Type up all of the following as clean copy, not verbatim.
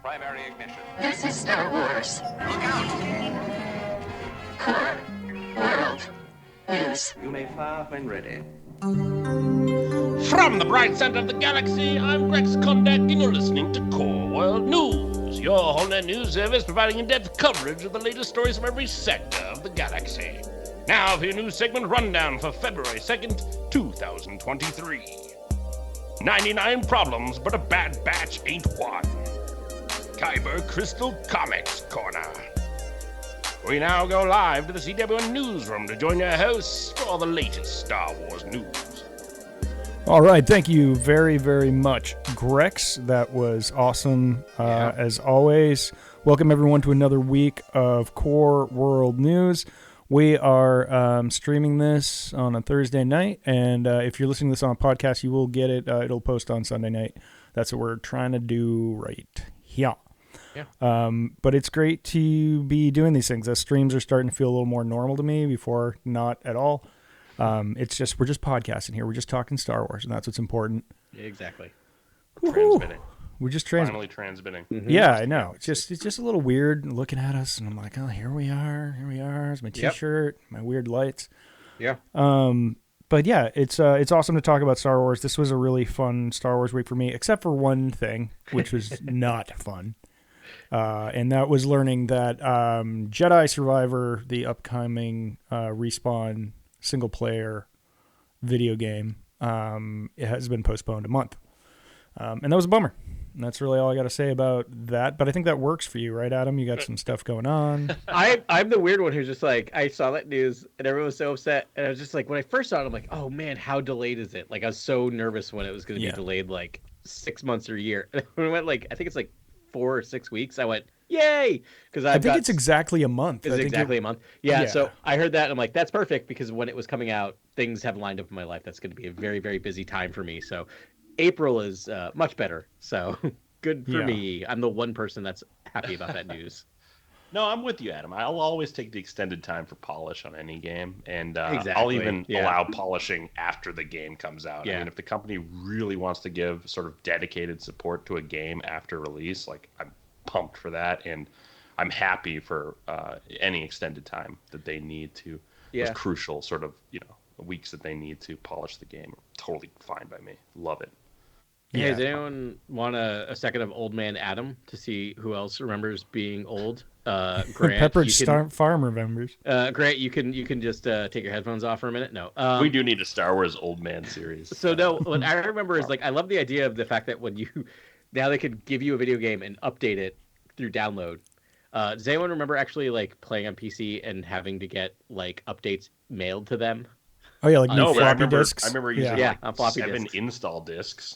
primary ignition. This is Star Wars. Look out! Core World News. You may fire when ready. From the bright center of the galaxy, I'm Rex Kondak, and you're listening to Core World News, your whole-net news service providing in-depth coverage of the latest stories from every sector of the galaxy. Now for your news segment rundown for February 2nd, 2023. 99 problems, but a bad batch ain't one. Kyber Crystal Comics Corner. We now go live to the CW newsroom to join your hosts for all the latest Star Wars news. All right, thank you very, very much, Grex. That was awesome, as always. Welcome, everyone, to another week of Core World News. We are streaming this on a Thursday night, and if you're listening to this on a podcast, you will get it. It'll post on Sunday night. That's what we're trying to do right here. Yeah. But it's great to be doing these things. The streams are starting to feel a little more normal to me. Before, not at all. It's just we're just podcasting here. We're just talking Star Wars, and that's what's important. Yeah, exactly. Transmitting. We're just Finally transmitting. Mm-hmm. Yeah, I know. It's just a little weird looking at us, and I'm like, oh, here we are. It's my T-shirt, my weird lights. Yeah. But yeah, it's awesome to talk about Star Wars. This was a really fun Star Wars week for me, except for one thing, which was not fun. And that was learning that Jedi Survivor, the upcoming Respawn single-player video game, it has been postponed a month. And that was a bummer. And that's really all I got to say about that. But I think that works for you, right, Adam? You got some stuff going on. I'm the weird one who's just like, I saw that news and everyone was so upset. And I was just like, when I first saw it, I'm like, oh man, how delayed is it? Like, I was so nervous when it was going to be delayed like 6 months or a year. And when it went like, I think it's like 4 or 6 weeks, I went, yay! Because I think it's exactly a month. It's exactly a month. Yeah, so I heard that and I'm like, that's perfect because when it was coming out, things have lined up in my life. That's going to be a very, very busy time for me. So April is much better. So good for me. I'm the one person that's happy about that news. No, I'm with you, Adam. I'll always take the extended time for polish on any game, and exactly. I'll even allow polishing after the game comes out. Yeah. I mean, if the company really wants to give sort of dedicated support to a game after release, like I'm pumped for that, and I'm happy for any extended time that they need to. Those crucial sort of weeks that they need to polish the game. Totally fine by me. Love it. Hey, does anyone want a second of Old Man Adam to see who else remembers being old? Grant, Pepperidge Farm remembers. Grant, you can just take your headphones off for a minute. No, we do need a Star Wars Old Man series. So no, what I remember is like I love the idea of the fact that when you now they could give you a video game and update it through download. Does anyone remember actually like playing on PC and having to get like updates mailed to them? Oh yeah, like floppy disks. I remember using on floppy 7 disks. Install disks.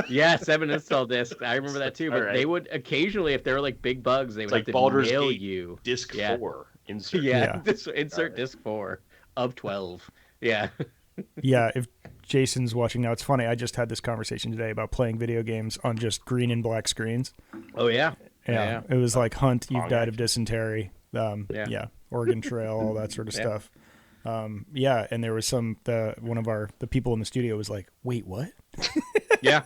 Yeah, 7 install disks. I remember that too. But they would occasionally, if there were like big bugs, they would have to Baldur's mail Gate, you disc 4. Insert. Insert disc 4 of 12. Yeah. Yeah, if Jason's watching now, it's funny. I just had this conversation today about playing video games on just green and black screens. Oh yeah. Yeah. It was like Hunt, You've Died of Dysentery. Oregon Trail, all that sort of stuff. And there was one of the people in the studio was like, wait, what? Yeah.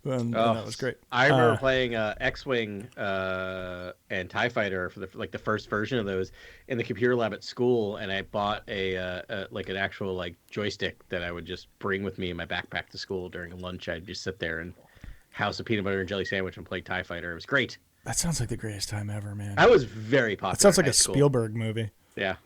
And that was great. I remember playing X-Wing and TIE Fighter for the first version of those in the computer lab at school, and I bought an actual joystick that I would just bring with me in my backpack to school during lunch. I'd just sit there and house a peanut butter and jelly sandwich and play TIE Fighter. It was great. That sounds like the greatest time ever, man. I was very popular. It sounds like a Spielberg movie. Yeah.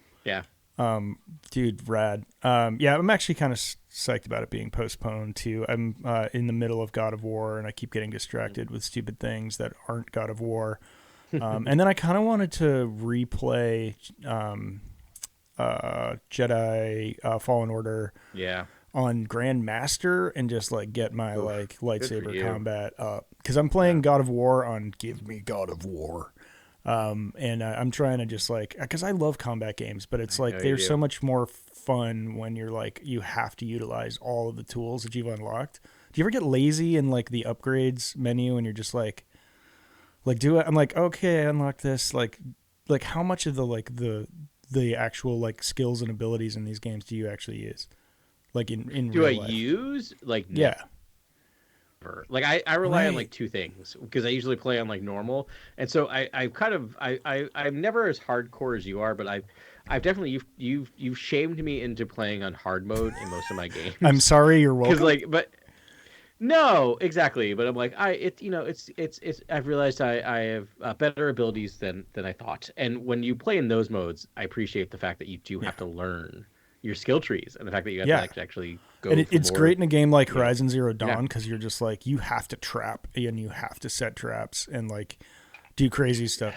Dude, rad. I'm actually kind of psyched about it being postponed too. I'm in the middle of God of War, and I keep getting distracted with stupid things that aren't God of War. And then I kind of wanted to replay Jedi Fallen Order on Grandmaster and just get my lightsaber combat up, because I'm playing God of War on Give Me God of War. And I'm trying to just because I love combat games, but it's they're so much more fun when you're you have to utilize all of the tools that you've unlocked. Do you ever get lazy in the upgrades menu and you're just do it? I'm okay, I unlocked this. How much of the actual skills and abilities in these games do you actually use? In do real I life? use Yeah. Like I rely on Right. like two things because I usually play on like normal, and so I'm never as hardcore as you are, but I've definitely you've shamed me into playing on hard mode in most of my games. I'm sorry, you're welcome. Because like, but no, exactly. But I'm like, it's. I've realized I have better abilities than I thought. And when you play in those modes, I appreciate the fact that you do have to learn your skill trees and the fact that you have to actually go. And it's for great in a game like you Horizon Zero Dawn because you're just like, you have to trap and you have to set traps and like do crazy stuff.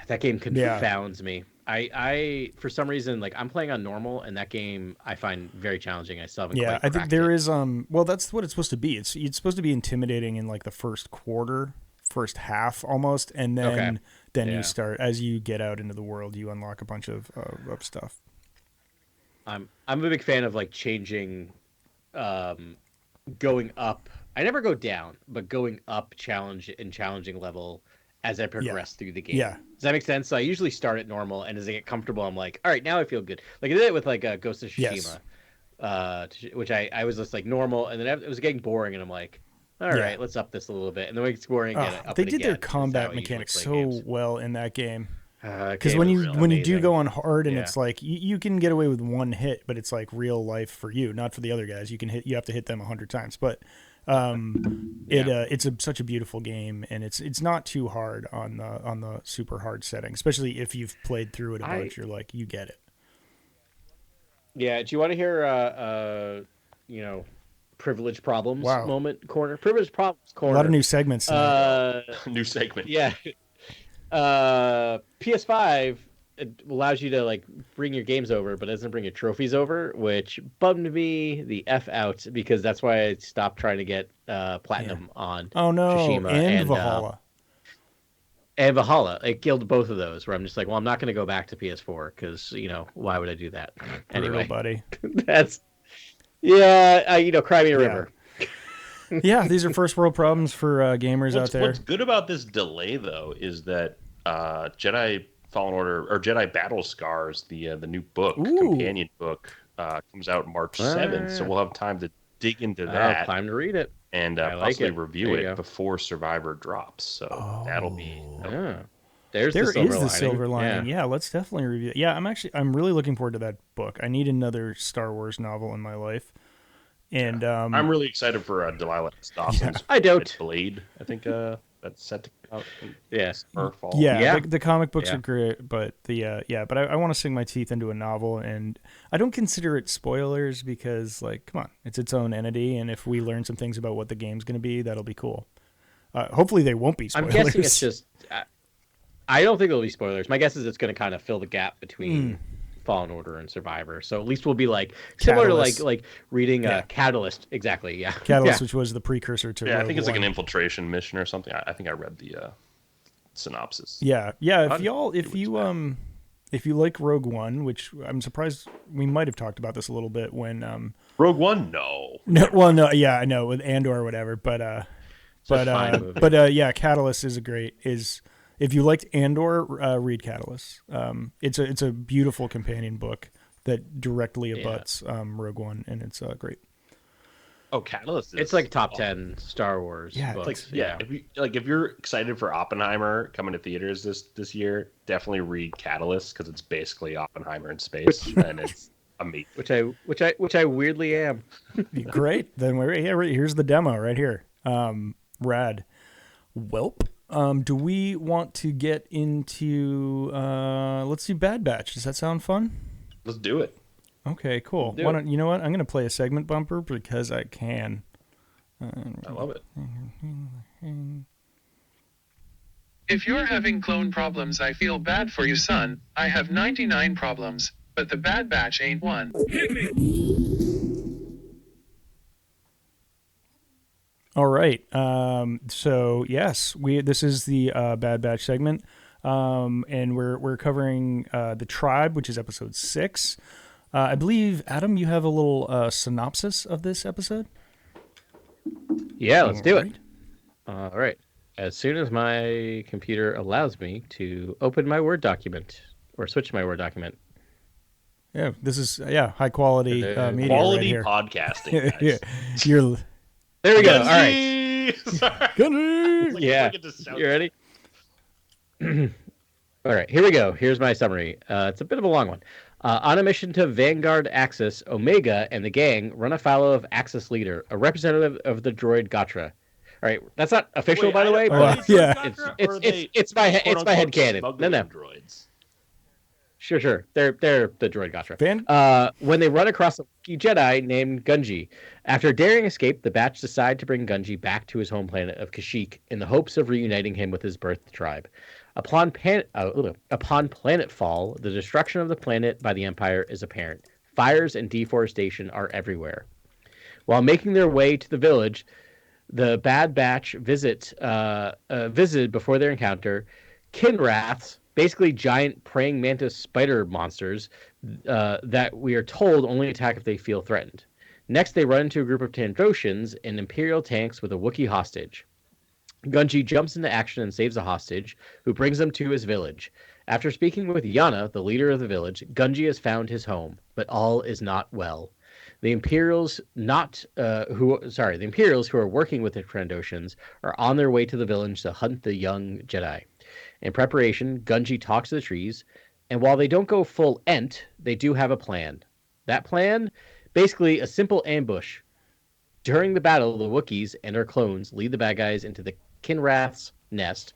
That game confounds me. I for some reason, like, I'm playing on normal, and that game I find very challenging. I still haven't quite I think cracked there it. is well, that's what it's supposed to be. It's supposed to be intimidating in like the first quarter, first half almost, and then you start, as you get out into the world, you unlock a bunch of stuff. I'm a big fan of like changing, going up. I never go down, but going up challenging level as I progress through the game. Yeah. Does that make sense? So I usually start at normal, and as I get comfortable, I'm like, all right, now I feel good. Like I did it with like Ghost of Tsushima, which I was just like normal, and then it was getting boring, and I'm like, all right, let's up this a little bit, and then when it's boring again, up they it did again. their combat That's how I usually mechanics play so games. well in that game. Because When you do go on hard, and Yeah. it's like you can get away with one hit, but it's like real life for you, not for the other guys. You have to hit them 100 times, but it's such a beautiful game, and it's not too hard on the super hard setting, especially if you've played through it a bunch. You're like, you get it. Yeah. Do you want to hear privilege problems moment corner? Privilege problems corner. A lot of new segments tonight. New segment. Yeah. PS5 allows you to like bring your games over, but doesn't bring your trophies over, which bummed me the F out because that's why I stopped trying to get platinum on Tsushima and Valhalla. And Valhalla. It killed both of those where I'm just like, well, I'm not going to go back to PS4 because, why would I do that? Anyway, buddy. That's cry me a river. Yeah, these are first world problems for gamers out there. What's good about this delay, though, is that Jedi Fallen Order or Jedi Battle Scars, the new book, companion book, comes out March 7th, so we'll have time to dig into that. Time to read it. And possibly review it before Survivor drops. So that'll be... There is the silver lining. Yeah, let's definitely review it. Yeah, I'm really looking forward to that book. I need another Star Wars novel in my life. And I'm really excited for Delilah Stosson's Blade. I think that's set to come out in fall. The comic books are great, but but I want to sink my teeth into a novel, and I don't consider it spoilers because, like, come on, it's its own entity, and if we learn some things about what the game's going to be, that'll be cool. Hopefully they won't be spoilers. I'm guessing it's just I don't think it'll be spoilers. My guess is it's going to kind of fill the gap between Fallen Order and Survivor, so at least we'll be like similar Catalyst. to like reading Catalyst, exactly. Yeah, Catalyst, which was the precursor to. I think it's like an One. infiltration mission or something. I think I read the synopsis. Yeah. If you like Rogue One, which I'm surprised we might have talked about this a little bit when Rogue One, no, I know with Andor or whatever, but Catalyst is if you liked Andor, read Catalyst. It's a beautiful companion book that directly abuts Rogue One, and it's great. Oh, Catalyst! It's like top 10 Star Wars. Yeah, books. If you're excited for Oppenheimer coming to theaters this year, definitely read Catalyst because it's basically Oppenheimer in space, and it's amazing. Which I weirdly am. Great. Then here's the demo right here. Rad. Welp. Do we want to get into let's do Bad Batch? Does that sound fun? Let's do it. Okay, cool. You know what? I'm going to play a segment bumper because I can. I love it. If you're having clone problems, I feel bad for you, son. I have 99 problems, but the Bad Batch ain't one. All right. So yes, this is the Bad Batch segment, and we're covering the Tribe, which is episode 6. I believe, Adam, you have a little synopsis of this episode. Yeah, let's do it. All right. As soon as my computer allows me to open my Word document or switch to my Word document. Yeah, this is high quality media Quality right here. podcasting. Guys. You're there we go. All right. Sorry. Gunji! Like, Yeah. it just sounds- You ready? All right, here we go. Here's my summary. It's a bit of a long one. On a mission to Vanguard Axis, Omega and the gang run afoul of Axis leader, a representative of the droid Gatra. All right, that's not official, Wait, by the way, are but they yeah. droid Gatra, it's or are they it's my quote-unquote headcanon. No, smuggling no. droids. Sure. They're the droid Gatra. Van? When they run across a Wookiee Jedi named Gunji. After daring escape, the batch decide to bring Gunji back to his home planet of Kashyyyk in the hopes of reuniting him with his birth tribe. Upon planetfall, the destruction of the planet by the Empire is apparent. Fires and deforestation are everywhere. While making their way to the village, the Bad Batch visited before their encounter Kinraths, basically giant praying mantis spider monsters that we are told only attack if they feel threatened. Next, they run into a group of Trandoshans in Imperial tanks with a Wookiee hostage. Gunji jumps into action and saves a hostage, who brings them to his village. After speaking with Yana, the leader of the village, Gunji has found his home, but all is not well. The Imperials who are working with the Trandoshans are on their way to the village to hunt the young Jedi. In preparation, Gunji talks to the trees, and while they don't go full Ent, they do have a plan. That plan? Basically, a simple ambush. During the battle, the Wookiees and their clones lead the bad guys into the Kinrath's nest,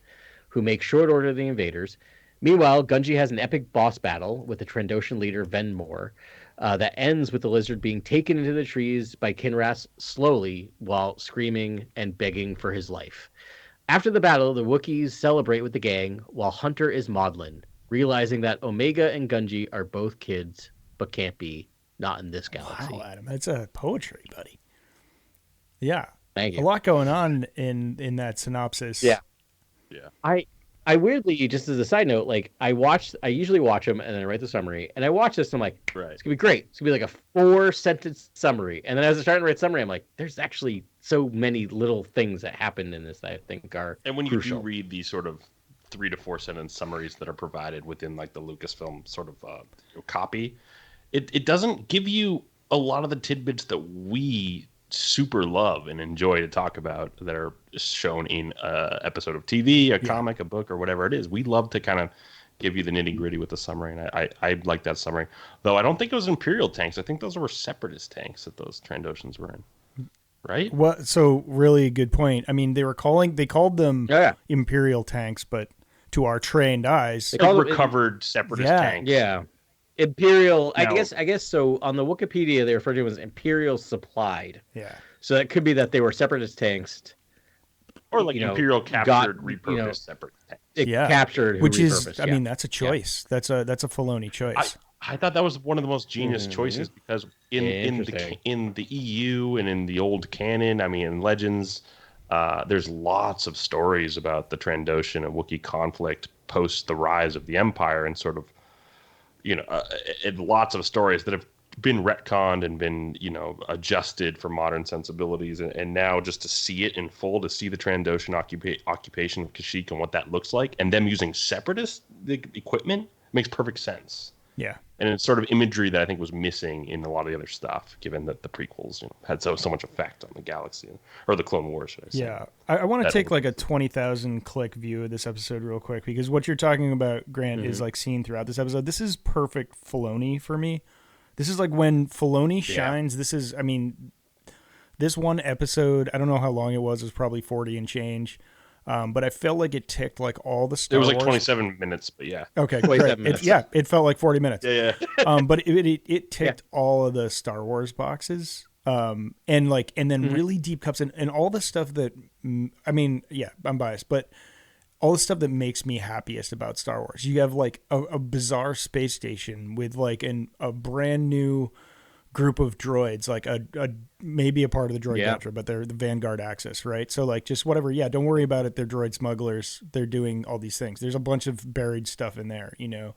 who make short order of the invaders. Meanwhile, Gunji has an epic boss battle with the Trandoshan leader Venmore that ends with the lizard being taken into the trees by Kinrath slowly while screaming and begging for his life. After the battle, the Wookiees celebrate with the gang while Hunter is maudlin, realizing that Omega and Gunji are both kids, but can't be, not in this galaxy. Wow, Adam, that's a poetry, buddy. Yeah. Thank you. A lot going on in that synopsis. Yeah. Yeah. I weirdly, just as a side note, like I usually watch them and then I write the summary, and I watch this and I'm like, Right. it's gonna be great. It's gonna be like a 4-sentence summary, and then as I start to write summary, I'm like, there's actually so many little things that happen in this that I think are And when you crucial. do read these sort of 3 to 4 sentence summaries that are provided within like the Lucasfilm sort of copy, it doesn't give you a lot of the tidbits that we super love and enjoy to talk about that are shown in a episode of TV, a comic, a book, or whatever it is. We love to kind of give you the nitty gritty with the summary, and I like that summary. Though I don't think it was Imperial tanks. I think those were Separatist tanks that those Trandoshans were in. Right? Well, so really good point. I mean, they called them Yeah. Imperial tanks, but to our trained eyes, They call Like them- recovered Separatist Yeah. tanks. Yeah. Imperial, Now- I guess so. On the Wikipedia, they refer to them as Imperial supplied. yeah. So that could be that they were Separatist tanks. Or like You know, Imperial captured, got, repurposed you know, separate tanks. Yeah. Captured, who Which is, repurposed, I yeah. mean, that's a choice. That's a Filoni choice. I thought that was one of the most genius choices because in Interesting. the EU and in the old canon, I mean, in Legends, there's lots of stories about the Trandoshan and Wookiee conflict post the rise of the Empire, and sort of, and lots of stories that have been retconned and been, adjusted for modern sensibilities, and now just to see it in full, to see the Trandoshan occupation of Kashyyyk and what that looks like, and them using separatist equipment makes perfect sense. Yeah. And it's sort of imagery that I think was missing in a lot of the other stuff, given that the prequels had so much effect on the galaxy, or the Clone Wars, should I say. Yeah. I want to That take over- like a 20,000 click view of this episode real quick, because what you're talking about, Grant, is like seen throughout this episode. This is perfect Filoni for me. This is like when Filoni shines. This is, I mean, this one episode, I don't know how long it was probably 40 and change. But I felt like it ticked like all the Star It was like Wars. 27 minutes, but yeah. Okay, 27 great. minutes. It felt like 40 minutes. Yeah. But it ticked all of the Star Wars boxes. And then really deep cuts and all the stuff that, I mean, yeah, I'm biased, but all the stuff that makes me happiest about Star Wars. You have like a bizarre space station with like a brand new group of droids, like a maybe a part of the droid Gatra, but they're the Vanguard Axis, right? So like just whatever. Yeah, don't worry about it. They're droid smugglers. They're doing all these things. There's a bunch of buried stuff in there, you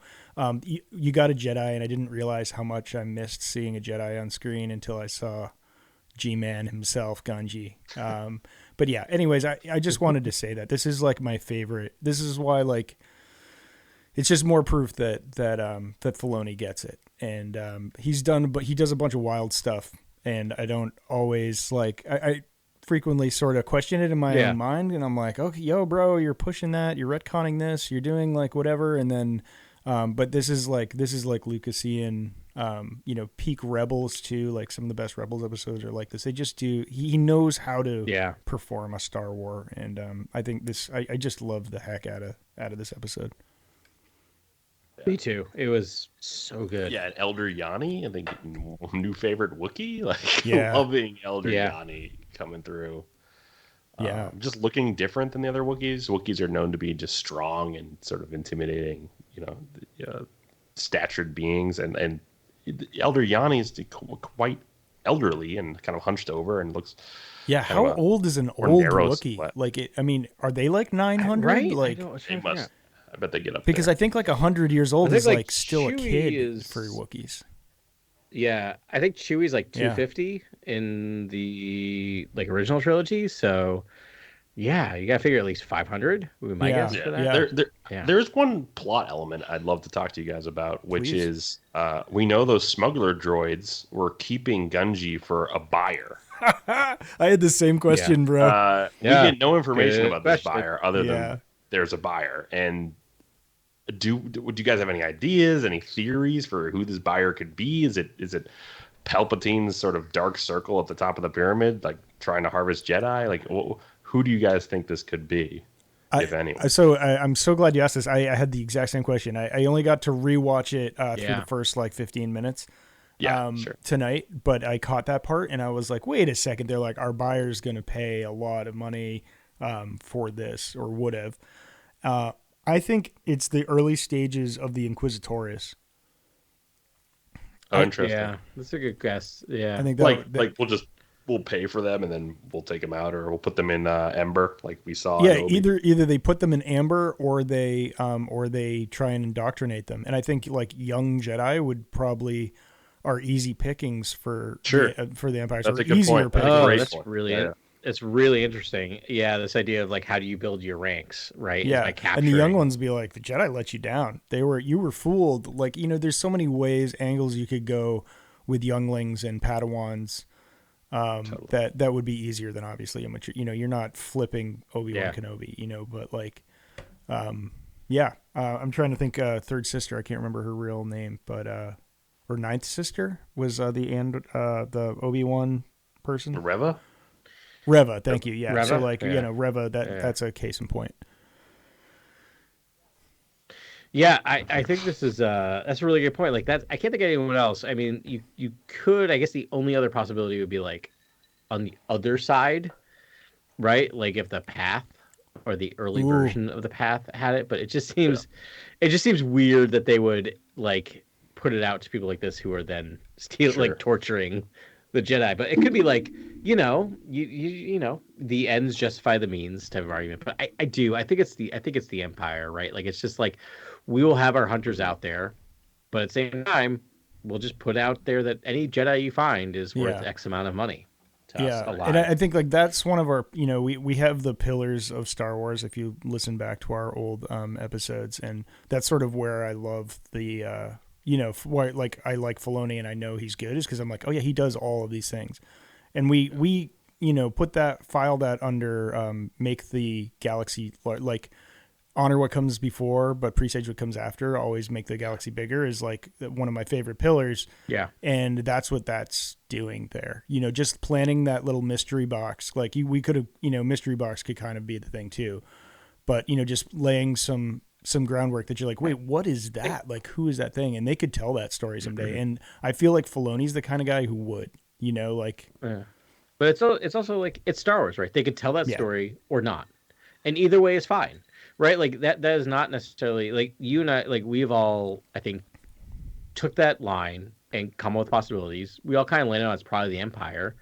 got a Jedi, and I didn't realize how much I missed seeing a Jedi on screen until I saw G-Man himself, Gunji. But yeah, anyways, I just wanted to say that this is like my favorite. This is why like it's just more proof that Filoni gets it, and he does a bunch of wild stuff, and I don't always like. frequently sort of question it in my own mind, and I'm like, okay, yo, bro, you're pushing that, you're retconning this, you're doing like whatever, and then, but this is like Lucasian, peak Rebels too. Like some of the best Rebels episodes are like this. They just do. He knows how to perform a Star War, and I think this. I just love the heck out of this episode. Me too. It was so good. Yeah, and Elder Yanni, I think new favorite Wookiee. Like loving Elder Yanni coming through. Yeah, just looking different than the other Wookiees. Wookiees are known to be just strong and sort of intimidating, statured beings, and Elder Yanni is quite elderly and kind of hunched over and looks. Yeah, how old is an old Wookiee? Sweat. Like, are they like 900? Right? Like, they must. I bet they get up because there. I think like 100 years old is like still Chewie a kid for Wookiees. Yeah, I think Chewie's like 250 in the like original trilogy. So, yeah, you gotta figure at least 500. Would be my guess for that. There's one plot element I'd love to talk to you guys about, which is we know those smuggler droids were keeping Gunji for a buyer. I had the same question, bro. We get no information about this buyer other than there's a buyer. And do you guys have any ideas, any theories for who this buyer could be? Is it Palpatine's sort of dark circle at the top of the pyramid, like trying to harvest Jedi? Like, who do you guys think this could be, if anyone? So I'm so glad you asked this. I had the exact same question. I only got to rewatch it through the first like 15 minutes tonight, but I caught that part and I was like, wait a second. They're like, our buyer's going to pay a lot of money for this, or would have. I think it's the early stages of the Inquisitorius. Oh, interesting. Yeah, that's a good guess. Yeah, I think we'll pay for them and then we'll take them out, or we'll put them in Ember, like we saw. Yeah, either they put them in Amber or they try and indoctrinate them. And I think like young Jedi would probably are easy pickings for the Empire. That's so a good easier point. It's really interesting. Yeah, this idea of like how do you build your ranks, right? Yeah, and the young ones be like, the Jedi let you down. You were fooled. Like, there's so many angles you could go with younglings and Padawans. That would be easier than obviously a mature. You're not flipping Obi-Wan Kenobi. But like, I'm trying to think. Third sister, I can't remember her real name, but or ninth sister was the Obi-Wan person. Reva, thank you. Yeah. Reva? So like, Reva, that's a case in point. Yeah, I think this is that's a really good point. Like I can't think of anyone else. I mean, you could, I guess the only other possibility would be like on the other side, right? Like if the Path or the early version of the Path had it, but it just seems weird that they would like put it out to people like this who are then like torturing the Jedi. But it could be like, you the ends justify the means type of argument. But I think it's the Empire, right? Like it's just like we will have our hunters out there, but at the same time, we'll just put out there that any Jedi you find is worth X amount of money to us alive. And I think like that's one of our, we have the pillars of Star Wars if you listen back to our old episodes, and that's sort of where I love the why like I like Filoni and I know he's good is because I'm like, oh yeah, he does all of these things, and we file that under make the galaxy like honor what comes before but presage what comes after, always make the galaxy bigger is like one of my favorite pillars. Yeah, and that's what that's doing there. Just planning that little mystery box, like we could have mystery box could kind of be the thing too, but just laying some groundwork that you're like, wait, what is that? Like, who is that thing? And they could tell that story someday. Mm-hmm. And I feel like Filoni's the kind of guy who would, like. Yeah. But it's also like, it's Star Wars, right? They could tell that story or not. And either way is fine, right? Like, that is not necessarily, like, you and I, like, we've all, I think, took that line and come up with possibilities. We all kind of landed on it's probably the Empire.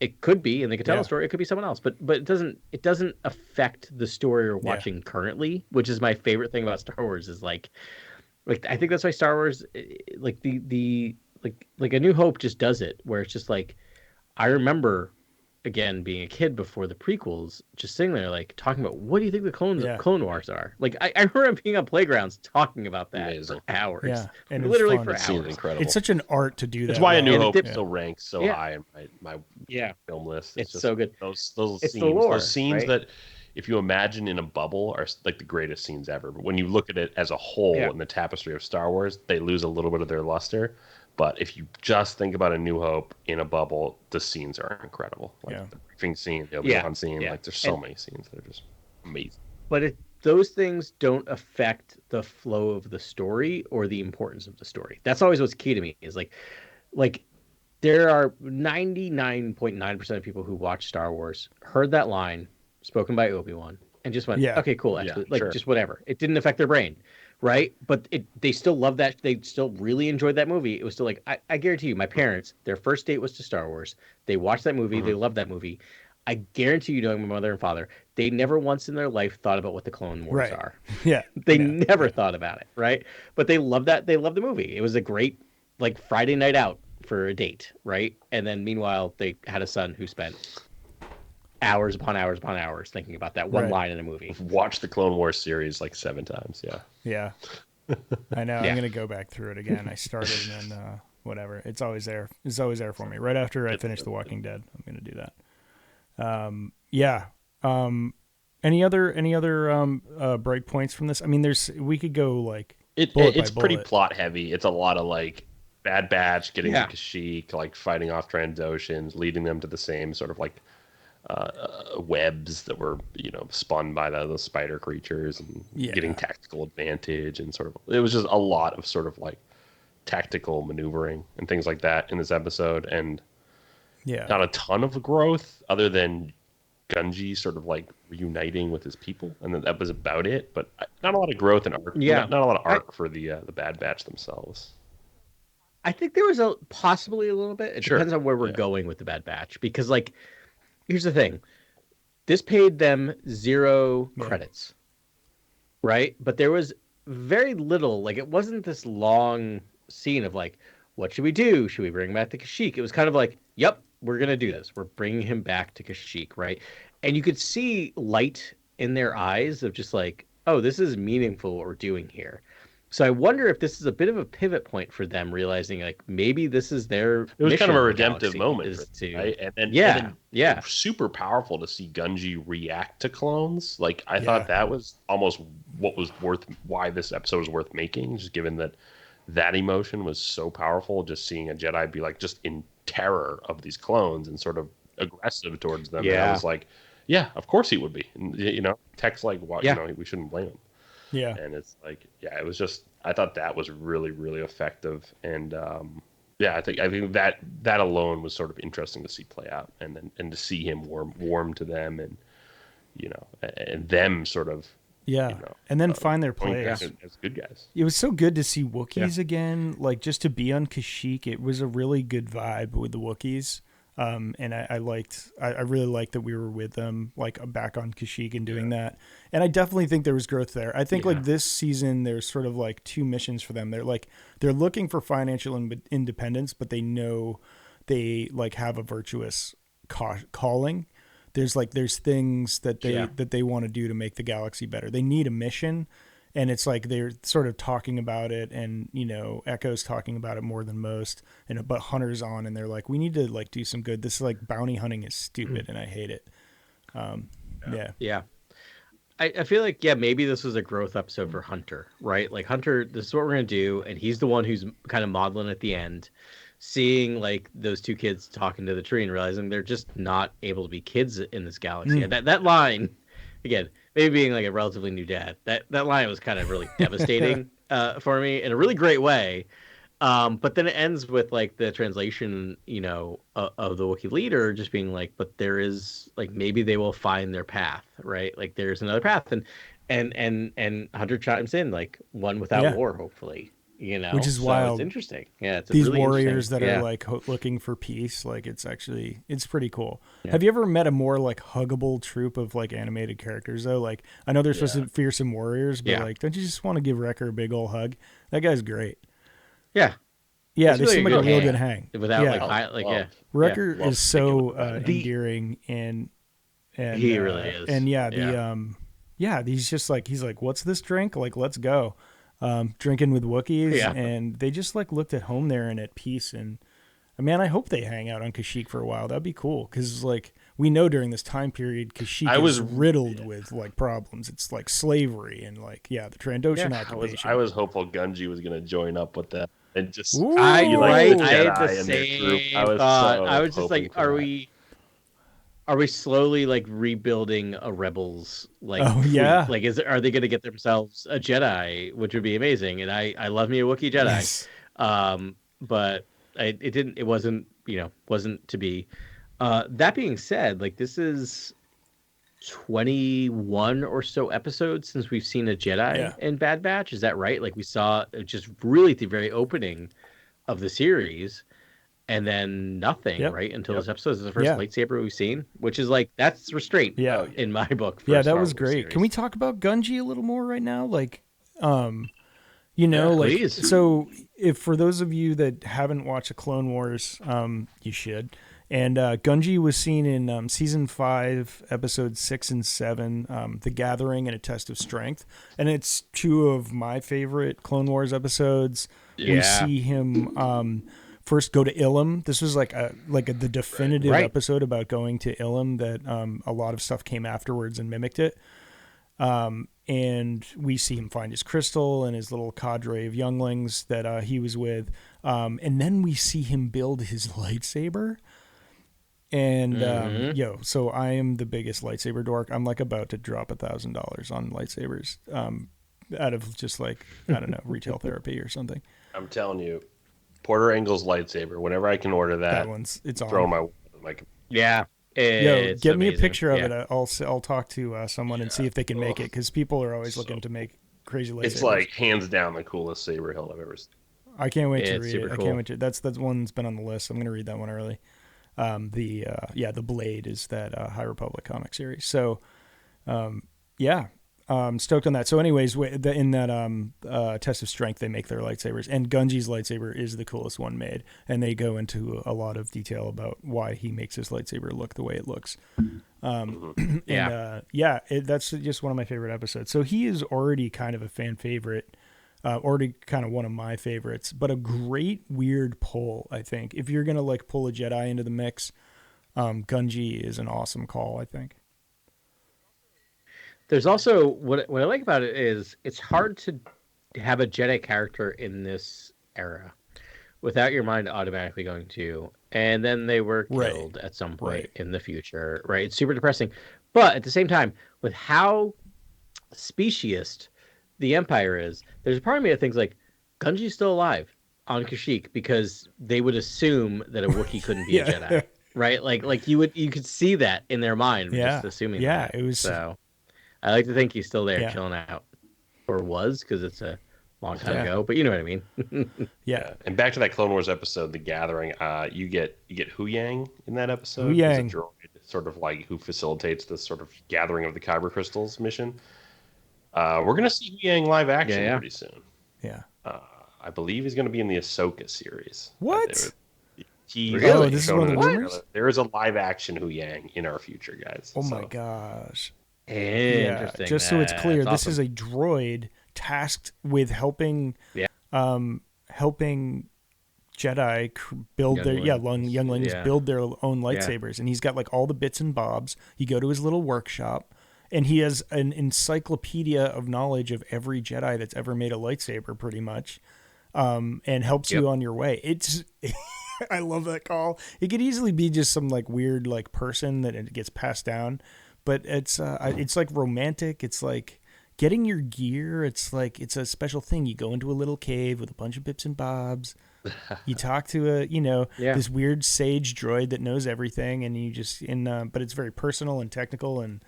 It could be, and they could tell the story. It could be someone else, but it doesn't affect the story you're watching currently, which is my favorite thing about Star Wars. Is like I think that's why Star Wars, like like A New Hope just does it, where it's just like I remember again being a kid before the prequels, just sitting there like talking about what do you think the Clone Wars are? Like I remember being on playgrounds talking about that for hours. Yeah, and literally fun. for hours. Incredible. It's such an art to do that. It's why A New Hope still ranks so high in my Yeah. film list. It's just so good. Those It's scenes, the lore, those scenes right? that, if you imagine in a bubble, are like the greatest scenes ever. But when you look at it as a whole in the tapestry of Star Wars, they lose a little bit of their luster. But if you just think about A New Hope in a bubble, the scenes are incredible. Like the briefing scene, the Obi-Wan scene, like there's so many scenes that are just amazing. But those things don't affect the flow of the story or the importance of the story. That's always what's key to me. Is like there are 99.9% of people who watch Star Wars heard that line spoken by Obi-Wan and just went, okay, cool, just whatever. It didn't affect their brain, right? But they still love that. They still really enjoyed that movie. It was still like, I guarantee you, my parents, their first date was to Star Wars. They watched that movie. They loved that movie. I guarantee you, knowing my mother and father, they never once in their life thought about what the Clone Wars are. Yeah. They never thought about it, right? But they loved that. They loved the movie. It was a great, like, Friday night out for a date, right? And then meanwhile, they had a son who spent hours upon hours upon hours thinking about that one line in a movie. Watched the Clone Wars series like 7 times. Yeah. I know. I'm gonna go back through it again. I started and then whatever. It's always there. It's always there for me. Right after I finish The Walking Dead, I'm gonna do that. Any other break points from this? I mean, we could go like it's pretty plot heavy. It's a lot of like Bad Batch getting to Kashyyyk, like fighting off Trandoshans, leading them to the same sort of like webs that were spun by the spider creatures, and getting tactical advantage, and sort of it was just a lot of sort of like tactical maneuvering and things like that in this episode, and not a ton of growth other than Gungi sort of like reuniting with his people, and then that was about it. But not a lot of growth and arc. Not a lot of arc for the Bad Batch themselves. I think there was possibly a little bit. It depends on where we're going with the Bad Batch, because like, here's the thing: this paid them 0 credits, right? But there was very little. Like, it wasn't this long scene of like, what should we do? Should we bring back the Kashyyyk? It was kind of like, yep, we're gonna do this. We're bringing him back to Kashyyyk, right? And you could see light in their eyes of just like, oh, this is meaningful what we're doing here. So I wonder if this is a bit of a pivot point for them, realizing like maybe this is their. It was kind of a redemptive moment, right? And then super powerful to see Gungi react to clones. Like I thought that was almost why this episode was worth making, just given that emotion was so powerful. Just seeing a Jedi be like just in terror of these clones and sort of aggressive towards them. Yeah, and I was like, yeah, of course he would be. And, Tech's like, well, we shouldn't blame him. Yeah. And it's like, it was just, I thought that was really, really effective. And I think that alone was sort of interesting to see play out, and to see him warm to them, and and them sort of and then find their place as good guys. It was so good to see Wookiees again, like just to be on Kashyyyk. It was a really good vibe with the Wookiees. And I really liked that we were with them, like back on Kashyyyk and doing that. And I definitely think there was growth there. I think like this season, there's sort of like 2 missions for them. They're looking for financial independence, but they know they like have a virtuous calling. There's things that they want to do to make the galaxy better. They need a mission. And it's like they're sort of talking about it, and Echo's talking about it more than most. But Hunter's on, and they're like, we need to like do some good. This like bounty hunting is stupid, and I hate it. I feel like maybe this was a growth episode for Hunter, right? Like Hunter, this is what we're gonna do, and he's the one who's kind of modeling at the end, seeing like those 2 kids talking to the tree and realizing they're just not able to be kids in this galaxy. And that line, again, maybe being like a relatively new dad, that line was kind of really devastating for me in a really great way. But then it ends with like the translation, of the Wookiee leader just being like, but there is like, maybe they will find their path, right? Like there's another path, and Hunter chimes in like, one without war, hopefully. Which is wild. It's interesting. Yeah, it's these really warriors that are like looking for peace. Like it's pretty cool. Yeah. Have you ever met a more like huggable troop of like animated characters though? Like I know they're supposed to be fearsome warriors, but like, don't you just want to give Wrecker a big old hug? That guy's great. Yeah. Yeah, they seem like a real good hang. Without Wrecker is so endearing, and he really is. And he's like, what's this drink? Like, let's go. Drinking with Wookiees, and they just like looked at home there and at peace. And man, I hope they hang out on Kashyyyk for a while. That'd be cool because like we know during this time period, Kashyyyk is riddled with like problems. It's like slavery and like the Trandoshan occupation. I was hopeful Gungi was going to join up with that and just I had Jedi the same thought. I was just like, are we slowly like rebuilding a rebels fleet? Like are they going to get themselves a Jedi, which would be amazing? And I love me a Wookiee Jedi. Yes. But it wasn't to be. That being said, like this is 21 or so episodes since we've seen a Jedi in Bad Batch. Is that right? Like we saw just really at the very opening of the series, and then nothing, right? Until this episode. This is the first lightsaber we've seen, which is like that's restraint. In my book. For that was great. Series. Can we talk about Gungi a little more right now? Like, please. So if for those of you that haven't watched the Clone Wars, you should. And Gungi was seen in season 5, episodes 6 and 7, The Gathering and A Test of Strength, and it's 2 of my favorite Clone Wars episodes. We see him first go to Ilum. This was the definitive episode about going to Ilum that a lot of stuff came afterwards and mimicked it. And we see him find his crystal and his little cadre of younglings that he was with. And then we see him build his lightsaber. And, so I am the biggest lightsaber dork. I'm like about to drop $1,000 on lightsabers, out of just like, I don't know, retail therapy or something. I'm telling you, Porter Engel's lightsaber, whenever I can order that it's on. Throw my, like, get me a picture of it. I'll talk to someone and see if they can make it. Cause people are always looking to make crazy lightsabers. It's like hands down the coolest saber hilt I've ever seen. I can't wait to read it. Cool. I can't wait to. That's one that's been on the list. I'm going to read that one early. The Blade is that High Republic comic series. So, stoked on that. So, anyways, in that Test of Strength, they make their lightsabers, and Gungi's lightsaber is the coolest one made, and they go into a lot of detail about why he makes his lightsaber look the way it looks. That's just one of my favorite episodes. So he is already kind of a fan favorite. Already kind of one of my favorites, but a great weird pull, I think. If you're going to like pull a Jedi into the mix, Gungi is an awesome call, I think. There's also, what I like about it is it's hard to have a Jedi character in this era without your mind automatically going to, and then they were killed at some point in the future, right? It's super depressing. But at the same time, with how speciest the Empire is, there's a part of me that thinks like Gungi's still alive on Kashyyyk because they would assume that a Wookiee couldn't be a Jedi, right? Like you could see that in their mind, just assuming. That. It was. So I like to think he's still there, chilling out, or was, because it's a long time ago. But you know what I mean. And back to that Clone Wars episode, The Gathering. You get Hu Yang in that episode. Hu Yang, droid, sort of like who facilitates this sort of gathering of the Kyber crystals mission. We're going to see Hu Yang live action pretty soon. Yeah. I believe he's going to be in the Ahsoka series. What? This is one of the rumors? There is a live action Hu Yang in our future, guys. Oh my gosh. Interesting. Just so it's clear, this is a droid tasked with helping Jedi build younglings build their own lightsabers. And he's got like all the bits and bobs. You go to his little workshop, and he has an encyclopedia of knowledge of every Jedi that's ever made a lightsaber, pretty much, and helps you on your way. It's, I love that call. It could easily be just some like weird like person that it gets passed down, but it's like romantic. It's like getting your gear. It's like it's a special thing. You go into a little cave with a bunch of bits and bobs. You talk to this weird sage droid that knows everything, and you just but it's very personal and technical and.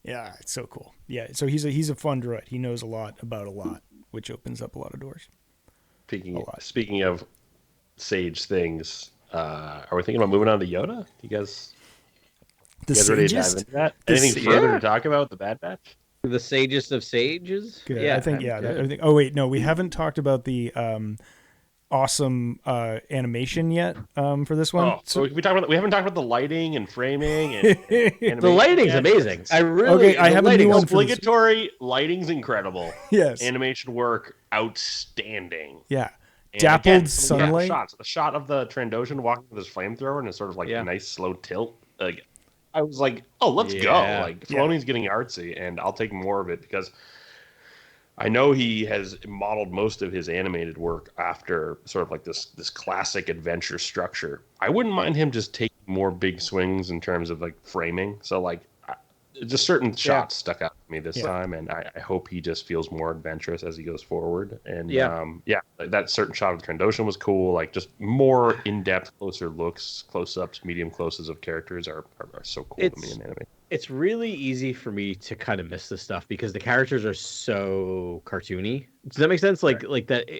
Yeah, it's so cool. Yeah, so he's a fun droid. He knows a lot about a lot, which opens up a lot of doors. Speaking of sage things, are we thinking about moving on to Yoda? You guys ready to dive into that? Anything further to talk about the Bad Batch? The sagest of sages? Good. Yeah, I think oh wait, no, we haven't talked about the awesome animation yet for this one. So we haven't talked about the lighting and framing and the lighting's amazing. I have a new one. Obligatory lighting's incredible. Yes. Animation work outstanding. Yeah. And Dappled again, some of the sunlight? shots. The shot of the Trandoshan walking with his flamethrower and it's sort of like a nice slow tilt. Like, I was like, oh, let's go. Like, Filoni's getting artsy, and I'll take more of it because I know he has modeled most of his animated work after sort of like this classic adventure structure. I wouldn't mind him just taking more big swings in terms of like framing. So like just certain shots stuck out to me this time, and I hope he just feels more adventurous as he goes forward. And like that certain shot of Trandoshan was cool. Like just more in-depth, closer looks, close-ups, medium closes of characters are so cool to me in anime. It's really easy for me to kind of miss this stuff because the characters are so cartoony. Does that make sense? Like that,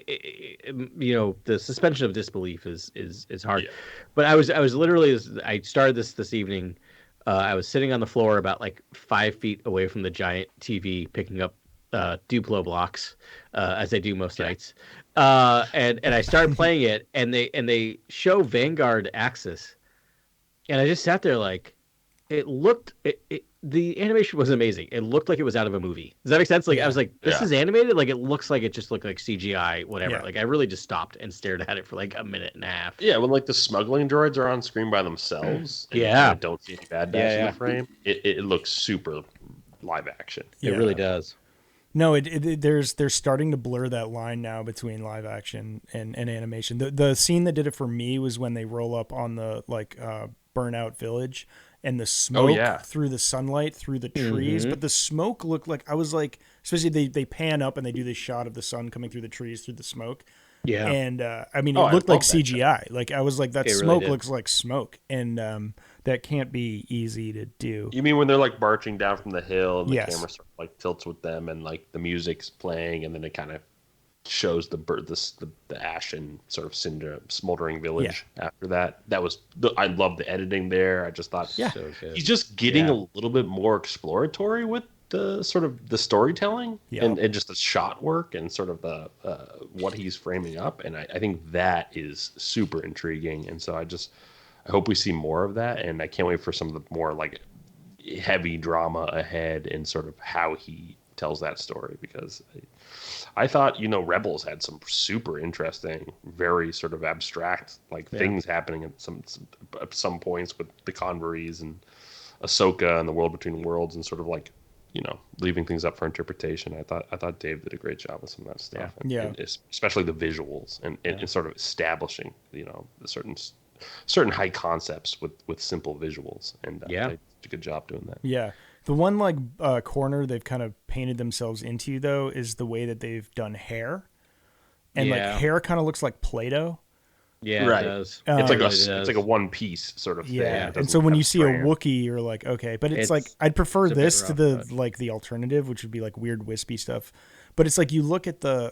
you know, the suspension of disbelief is hard. Yeah. But I was literally, I started this evening. I was sitting on the floor about like 5 feet away from the giant TV, picking up Duplo blocks as I do most nights, and I started playing it, and they show Vanguard Axis, and I just sat there like. The animation was amazing. It looked like it was out of a movie. Does that make sense? Like I was like, this is animated. Like it looks like it just looked like CGI, whatever. Yeah. Like I really just stopped and stared at it for like a minute and a half. Yeah, when like the smuggling droids are on screen by themselves. And I don't see any bad batch in the frame. It looks super live action. It really does. No, they're starting to blur that line now between live action and animation. The scene that did it for me was when they roll up on the burnout village. And the smoke through the sunlight, through the trees. But the smoke looked like, I was like, especially they pan up and they do this shot of the sun coming through the trees, through the smoke. Yeah. And, I mean, it looked like CGI. Like, I was like, that smoke really looks like smoke. And that can't be easy to do. You mean when they're, like, marching down from the hill and the camera sort of, like, tilts with them and, like, the music's playing and then it kind of shows the ash and sort of smoldering village after that. I love the editing there. I just thought so good. He's just getting a little bit more exploratory with the sort of the storytelling and just the shot work and sort of the what he's framing up. And I think that is super intriguing. And so I hope we see more of that. And I can't wait for some of the more like heavy drama ahead and sort of how he tells that story, because I thought, Rebels had some super interesting, very sort of abstract things happening at some points with the Converies and Ahsoka and the World Between Worlds and sort of leaving things up for interpretation. I thought Dave did a great job with some of that stuff. And especially the visuals and sort of establishing the certain high concepts with simple visuals. And they did a good job doing that. Yeah. The one corner they've kind of painted themselves into though is the way that they've done hair, and hair kind of looks like Play-Doh. Yeah, right. It does. It's like a one piece sort of thing. Yeah, and so when you see a Wookiee, you're like, okay, but it's like I'd prefer this to the alternative, which would be like weird wispy stuff. But it's like you look at the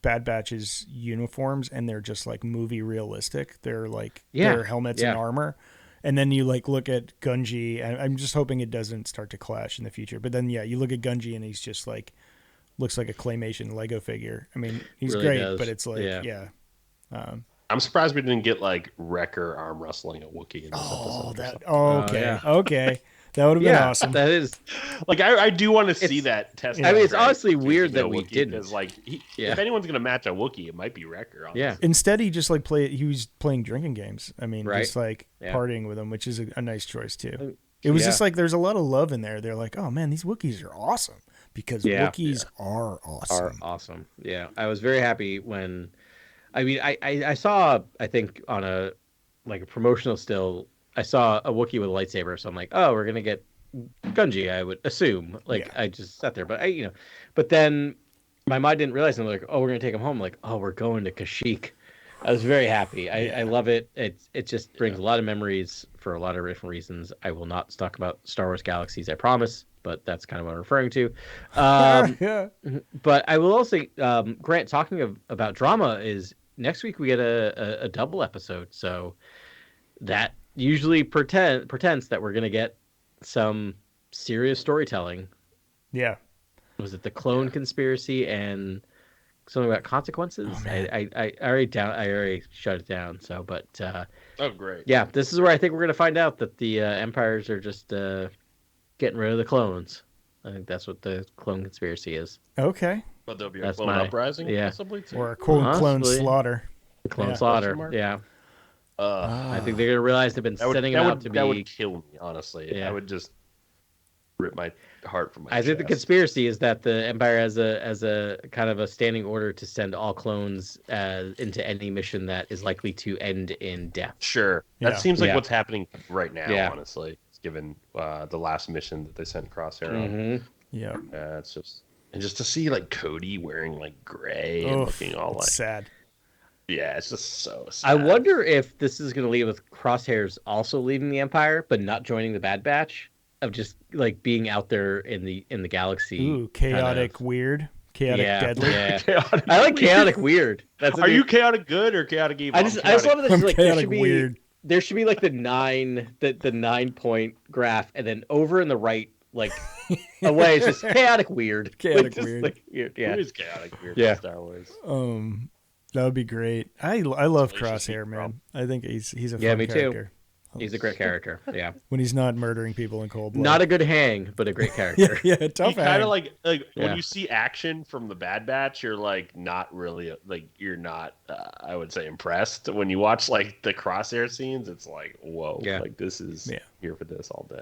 Bad Batch's uniforms and they're just like movie realistic. They're like their helmets and armor. And then you look at Gungi, and I'm just hoping it doesn't start to clash in the future. But then, you look at Gungi, and he's just looks like a claymation Lego figure. I mean, he's really great, but it's I'm surprised we didn't get Wrecker arm wrestling a Wookiee in this episode. Okay. That would have been awesome. That is I do want to see that test. I mean, it's honestly weird that we didn't. Because if anyone's gonna match a Wookiee, it might be Wrecker. Honestly. Yeah. Instead, he just he was playing drinking games. I mean, just partying with them, which is a nice choice too. It was just there's a lot of love in there. They're like, oh man, these Wookiees are awesome because Wookiees are awesome. Are awesome. Yeah, I was very happy when. I mean, I saw, I think on a promotional still. I saw a Wookiee with a lightsaber, so I'm like, oh, we're gonna get Gungi, I would assume. I just sat there, but but then my mind didn't realize. And I'm like, oh, we're gonna take him home. I'm like, oh, we're going to Kashyyyk. I was very happy. I love it. It just brings a lot of memories for a lot of different reasons. I will not talk about Star Wars Galaxies, I promise, but that's kind of what I'm referring to. But I will also, Grant, talking about drama is next week we get a double episode, so that usually pretends that we're going to get some serious storytelling. Yeah. Was it the clone conspiracy and something about consequences? Oh, I already shut it down. So, but oh, great. Yeah, this is where I think we're going to find out that the empires are just getting rid of the clones. I think that's what the clone conspiracy is. Okay. But there'll be a clone uprising, possibly too. Or a clone slaughter. Clone Yeah. slaughter. Yeah. I think they're gonna realize they've been setting him out to be. That would kill me, honestly. Yeah. I would just rip my heart from my I think the chest. conspiracy is that the Empire has a kind of a standing order to send all clones into any mission that is likely to end in death. Sure. Yeah. That seems like Yeah. what's happening right now, Yeah. honestly, given the last mission that they sent Crosshair on. Mm-hmm. Yeah. It's just to see like Cody wearing like gray and looking all it's like sad. yeah, it's just so sad. I wonder if this is going to leave with Crosshairs also leaving the Empire, but not joining the Bad Batch, of just like being out there in the galaxy. Ooh, chaotic, weird, chaotic, deadly. Yeah. Chaotic I like weird. chaotic weird. That's Are you chaotic good or chaotic evil? I just love this. I'm Like, there chaotic should be weird. there should be like the 9-point graph, and then over in the right, like away, it's just chaotic weird. Chaotic Like, just, weird. like, weird. Yeah. Who is chaotic weird Yeah. in Star Wars? That would be great. I love Delicious Crosshair, meat man. I think he's a Yeah, fun me too. character. He's a great character. Yeah. When he's not murdering people in cold blood. Not a good hang, but a great character. yeah, tough He kind hang. of like Yeah. when you see action from the Bad Batch, you're like not really like you're not I would say impressed. When you watch like the Crosshair scenes, it's like whoa, Yeah. like this is Yeah. here for this all day.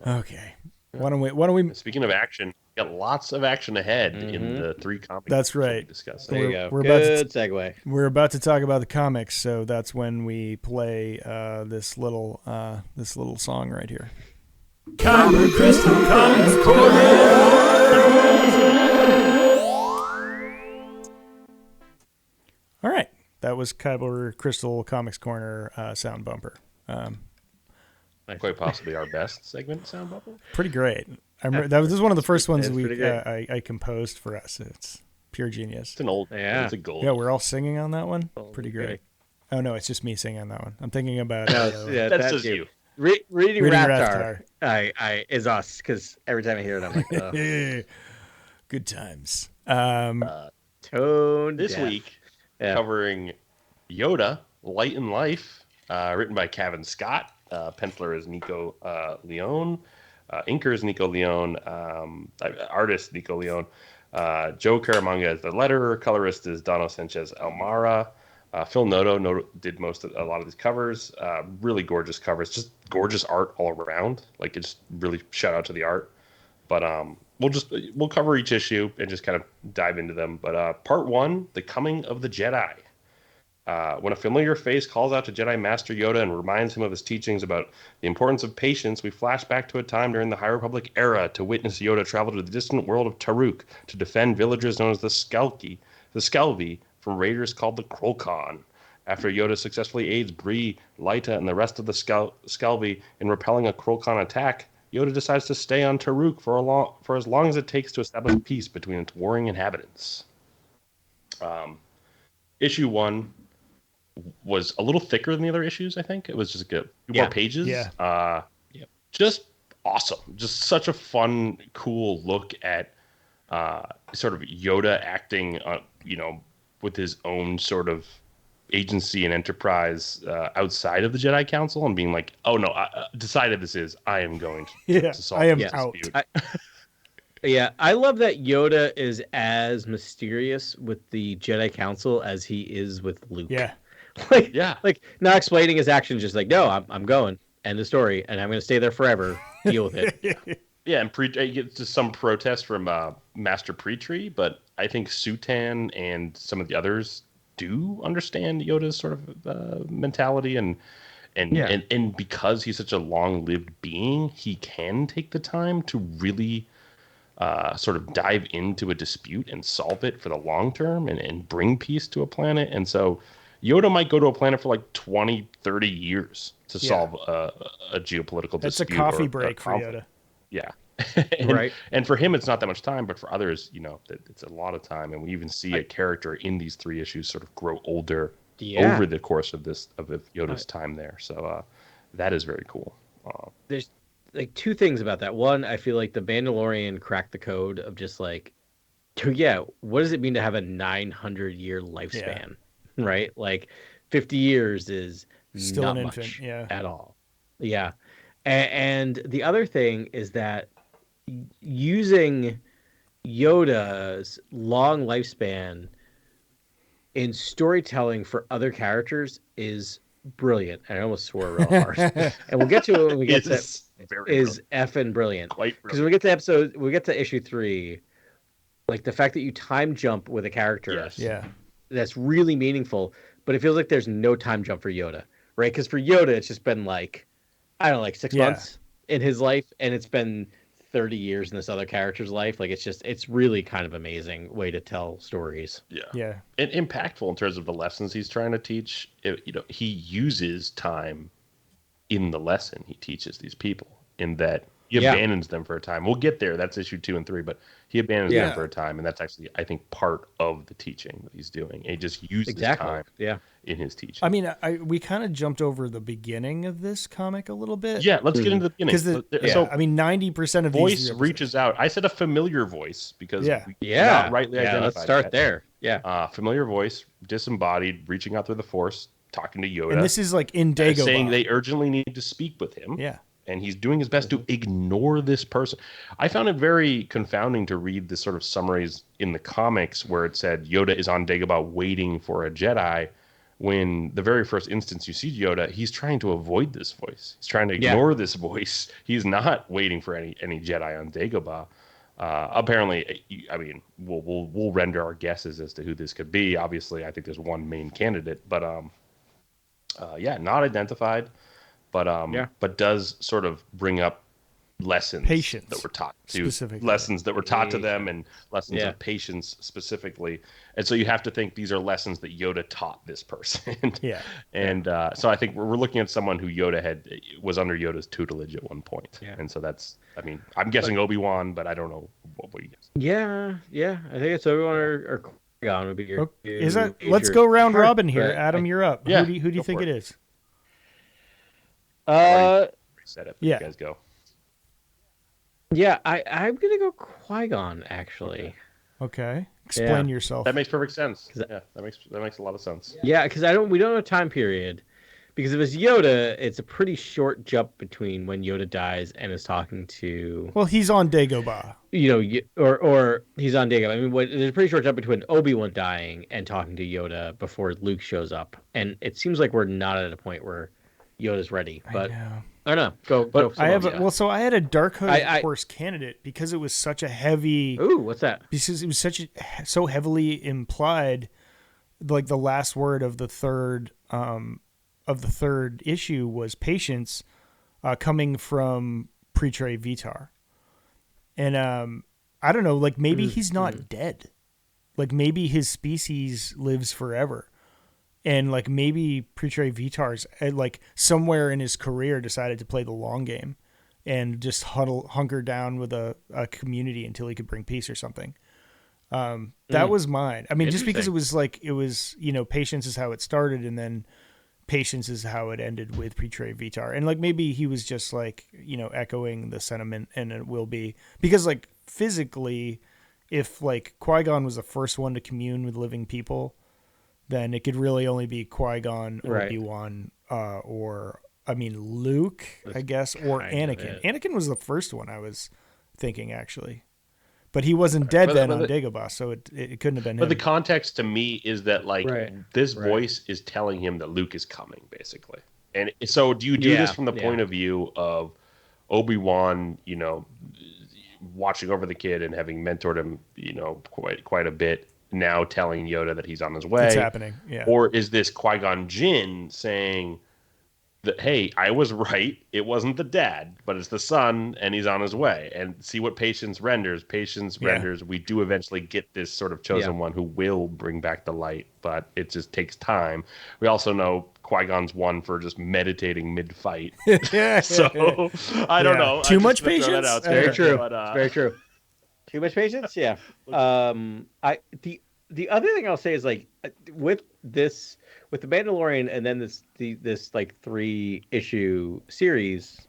Okay. Why don't we Speaking of action, we got lots of action ahead in the 3 comics. That's we'll be right. discussing. There you go. We're about to- Good segue. We're about to talk about the comics, so that's when we play this little song right here. Kyber Crystal Comics All right, that was Kyber Crystal Comics Corner sound bumper. Quite possibly our best segment, sound bubble. Pretty great. this is one of the first ones It's we pretty great. I composed for us. It's pure genius. It's an old, Yeah. it's a gold. Yeah, we're all singing on that one. Pretty great. okay. Oh no, it's just me singing on that one. I'm thinking about Yeah, That's just you. Reading Reading Raptar, I is us, because every time I hear it, I'm like, oh. Good times. Tone This deaf. week, Yeah. covering Yoda, Light and Life, written by cavanscott. Penciler is Nico Leone. Inker is Nico Leone. Artist Nico Leone. Joe Caramanga is the letterer. Colorist is Dono Sanchez Almara. Phil Noto did a lot of these covers. Really gorgeous covers. Just gorgeous art all around. Like, it's really shout out to the art. But we'll cover each issue and just kind of dive into them. But part 1, The Coming of the Jedi. When a familiar face calls out to Jedi Master Yoda and reminds him of his teachings about the importance of patience, we flash back to a time during the High Republic era to witness Yoda travel to the distant world of Taruk to defend villagers known as the Skelvi, from raiders called the Krolkon. After Yoda successfully aids Bree, Lyta, and the rest of the Skelvi in repelling a Krolkon attack, Yoda decides to stay on Taruk for as long as it takes to establish peace between its warring inhabitants. Issue 1 was a little thicker than the other issues, I think. It was just a few more pages. Yeah. Just awesome. Just such a fun, cool look at sort of Yoda acting, with his own sort of agency and enterprise outside of the Jedi Council and being like, oh no, I decided this is, I am going to solve I am this out. dispute. I love that Yoda is as mysterious with the Jedi Council as he is with Luke. Yeah. Like not explaining his actions, just like, no, I'm going. End of story, and I'm going to stay there forever. Deal with it. Yeah, and get just some protest from Master Pre-Tree, but I think Sutan and some of the others do understand Yoda's sort of mentality, and because he's such a long-lived being, he can take the time to really sort of dive into a dispute and solve it for the long term and bring peace to a planet. And so Yoda might go to a planet for like 20, 30 years to solve a geopolitical That's a dispute. coffee or break for conflict. Yoda. Yeah. Right. And for him, it's not that much time, but for others, it's a lot of time. And we even see a character in these 3 issues sort of grow older over the course of Yoda's time there. So that is very cool. There's like 2 things about that. One, I feel like the Mandalorian cracked the code of just like, what does it mean to have a 900-year lifespan? Right? Like 50 years is Still not an much infant, at all. Yeah. And the other thing is that using Yoda's long lifespan in storytelling for other characters is brilliant. I almost swore real hard, and we'll get to it when we get to Is effing brilliant. Quite Because when we get to issue 3, like the fact that you time jump with a character, Yes. Yeah. that's really meaningful. But it feels like there's no time jump for Yoda, right? Because for Yoda, it's just been like, I don't know, like 6 months in his life, and it's been 30 years in this other character's life. Like it's really kind of amazing way to tell stories. Yeah. And impactful in terms of the lessons he's trying to teach. He uses time in the lesson he teaches these people, in that he abandons them for a time. We'll get there. That's issue 2 and 3, but he abandons them for a time, and that's actually, I think, part of the teaching that he's doing. And he just uses time in his teaching. I mean, we kind of jumped over the beginning of this comic a little bit. Yeah, let's get into the beginning. So, I mean, 90% of voice these reaches out. I said a familiar voice because we not rightly identified. Let's start there. Yeah, familiar voice, disembodied, reaching out through the Force, talking to Yoda. And this is like in Dagobah, saying they urgently need to speak with him. Yeah. And he's doing his best to ignore this person. I found it very confounding to read the sort of summaries in the comics where it said Yoda is on Dagobah waiting for a Jedi, when the very first instance you see Yoda, he's trying to avoid this voice. He's trying to ignore this voice. He's not waiting for any Jedi on Dagobah. Apparently, I mean, we'll render our guesses as to who this could be. Obviously, I think there's one main candidate, but not identified. But does sort of bring up lessons that were taught to them, and lessons of patience specifically. And so you have to think these are lessons that Yoda taught this person. So I think we're looking at someone who was under Yoda's tutelage at one point. And so that's, I mean, I'm guessing Obi-Wan, but I don't know what you guess. Yeah. I think it's Obi-Wan or Qui-Gon would be your. Is that? Let's go round robin here. Adam, you're up. Yeah, who do you think it is? Set up. You guys go. Yeah, I'm gonna go Qui-Gon actually. Okay, explain yourself. That makes perfect sense. Yeah, that makes a lot of sense. Yeah, because we don't know time period. Because if it's Yoda, it's a pretty short jump between when Yoda dies and is talking to. Well, he's on Dagobah. Or he's on Dagobah. I mean, there's a pretty short jump between Obi-Wan dying and talking to Yoda before Luke shows up, and it seems like we're not at a point where Yoda's ready, but I don't know. Go. So I had a Dark Horse candidate because it was such a heavy. Ooh, what's that? Because it was so heavily implied, like the last word of the third issue was patience, coming from Pre-Tre Vitar, and I don't know, like maybe he's not dead, like maybe his species lives forever. And like maybe Pre-Tre Vitar's like somewhere in his career decided to play the long game and just hunker down with a community until he could bring peace or something. That was mine. I mean, just because it was patience is how it started, and then patience is how it ended with Pre-Tre Vitar. And like maybe he was just like, echoing the sentiment, and it will be because like physically, if like Qui-Gon was the first one to commune with living people, then it could really only be Qui-Gon, Obi-Wan, Luke, I guess, or Anakin. Anakin was the first one I was thinking, actually. But he wasn't dead on Dagobah, so it couldn't have been him. But the context to me is that, this voice is telling him that Luke is coming, basically. And so do you do this from the point of view of Obi-Wan, watching over the kid and having mentored him, quite a bit, now telling Yoda that he's on his way? It's happening, yeah. Or is this Qui-Gon Jinn saying that, hey, I was right, it wasn't the dad, but it's the son, and he's on his way? And see what patience renders. We do eventually get this sort of chosen one who will bring back the light, but it just takes time. We also know Qui-Gon's one for just meditating mid-fight. So, I don't know. Too much patience? Very true. Very true. Too much patience? Yeah. The other thing I'll say is with the Mandalorian and then this 3-issue series,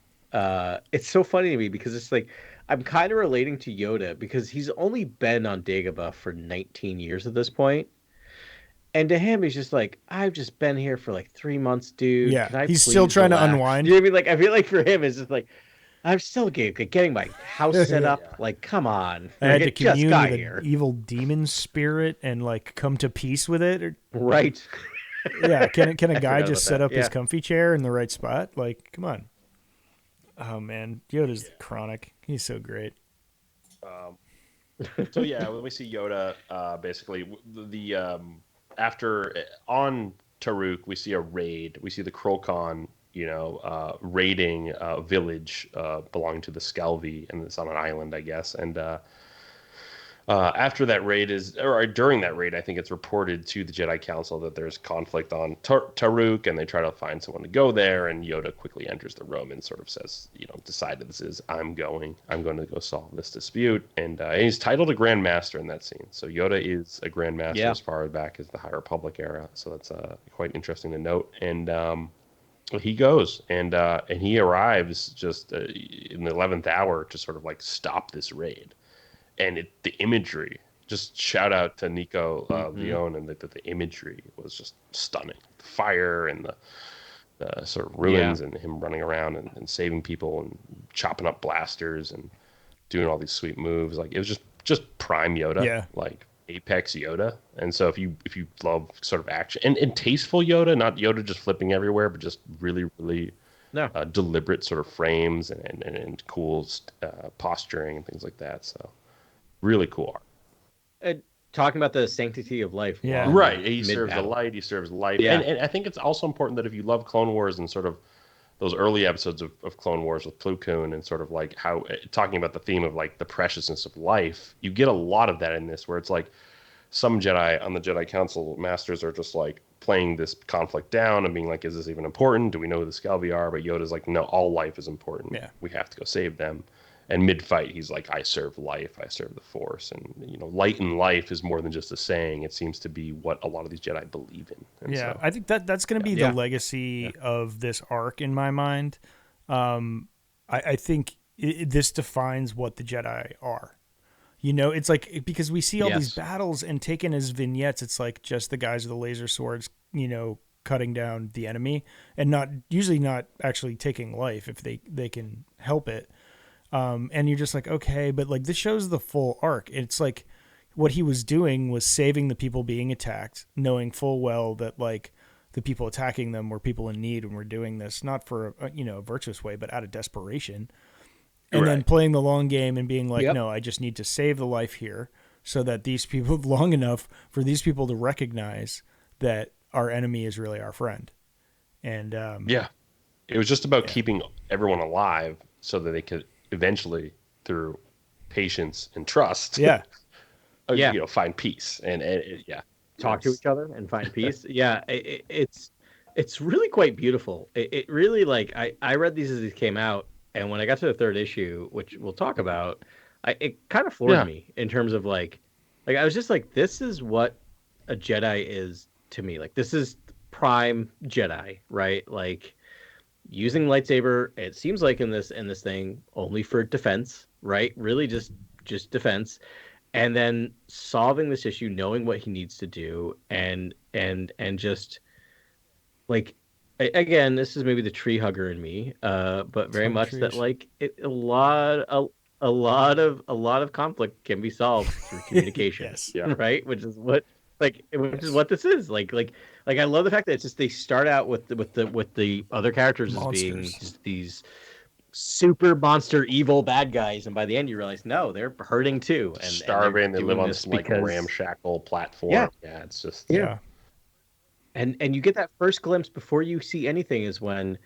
it's so funny to me because it's like I'm kind of relating to Yoda because he's only been on Dagobah for 19 years at this point. And to him, he's just like, I've just been here for 3 months, dude. Yeah, he's still trying to unwind. You know what I mean? I feel like for him, it's just like, I'm still getting my house set up. Yeah. Like, come on. I had to It just commune got with here. an evil demon spirit and like come to peace with it. Or, Right. yeah, can a guy forgot just about set that. up his Yeah. comfy chair in the right spot? Like, come on. Oh man, Yoda's chronic. He's so great. So yeah, when we see Yoda, basically after on Taruk, we see a raid. We see the Krolkon, raiding a village belonging to the Skelvy, and it's on an island, I guess. And after that raid during that raid, I think it's reported to the Jedi Council that there's conflict on Taruk, and they try to find someone to go there. And Yoda quickly enters the room and sort of says, decided this is, I'm going to go solve this dispute. And he's titled a Grand Master in that scene. So Yoda is a Grand Master as far back as the High Republic era. So that's quite interesting to note. And he goes and he arrives just in the 11th hour to sort of like stop this raid. And the imagery, just shout out to Nico Leone, and the imagery was just stunning. The fire and the sort of ruins and him running around and saving people and chopping up blasters and doing all these sweet moves. Like, it was just prime Yoda, like Apex Yoda. And so if you love sort of action and tasteful Yoda, not Yoda just flipping everywhere, but just really, really deliberate sort of frames and cool posturing and things like that. So really cool art. Talking about the sanctity of life. Yeah. Right. He serves the light. He serves life. Yeah. And I think it's also important that if you love Clone Wars and sort of those early episodes of Clone Wars with Plo Koon and sort of like how talking about the theme of like the preciousness of life, you get a lot of that in this, where it's like some Jedi on the Jedi Council masters are just like playing this conflict down and being like, is this even important? Do we know who the Skelvy are? But Yoda's like, no, all life is important. Yeah. We have to go save them. And mid-fight, he's like, I serve life, I serve the Force. And, light in life is more than just a saying. It seems to be what a lot of these Jedi believe in. And so, I think that's going to be the legacy of this arc in my mind. I think this defines what the Jedi are. It's like, because we see all these battles and taken as vignettes, it's like just the guys with the laser swords, cutting down the enemy and usually not actually taking life if they can help it. And you're just like, okay, but like this shows the full arc. It's like what he was doing was saving the people being attacked, knowing full well that like the people attacking them were people in need and were doing this not for a virtuous way, but out of desperation. And then playing the long game and being like, no, I just need to save the life here so that these people long enough for these people to recognize that our enemy is really our friend. And it was just about keeping everyone alive so that they could eventually, through patience and trust, find peace and talk to each other and find peace. It's really quite beautiful. It really, like, I read these as these came out, and when I got to the third issue, which we'll talk about, it kind of floored me in terms of like I was just like, this is what a Jedi is to me. Like, this is prime Jedi, right? Like, using lightsaber, it seems like in this thing, only for defense, right? Really just defense. And then solving this issue, knowing what he needs to do, and just like, again, this is maybe the tree hugger in me, but very much trees. That like a lot of conflict can be solved through communication, right? Which is what this is like. Like, I love the fact that it's just they start out with the other characters as being just these super monster evil bad guys, and by the end you realize no, they're hurting too, and starving. They live on this like ramshackle platform. It's just and you get that first glimpse before you see anything is when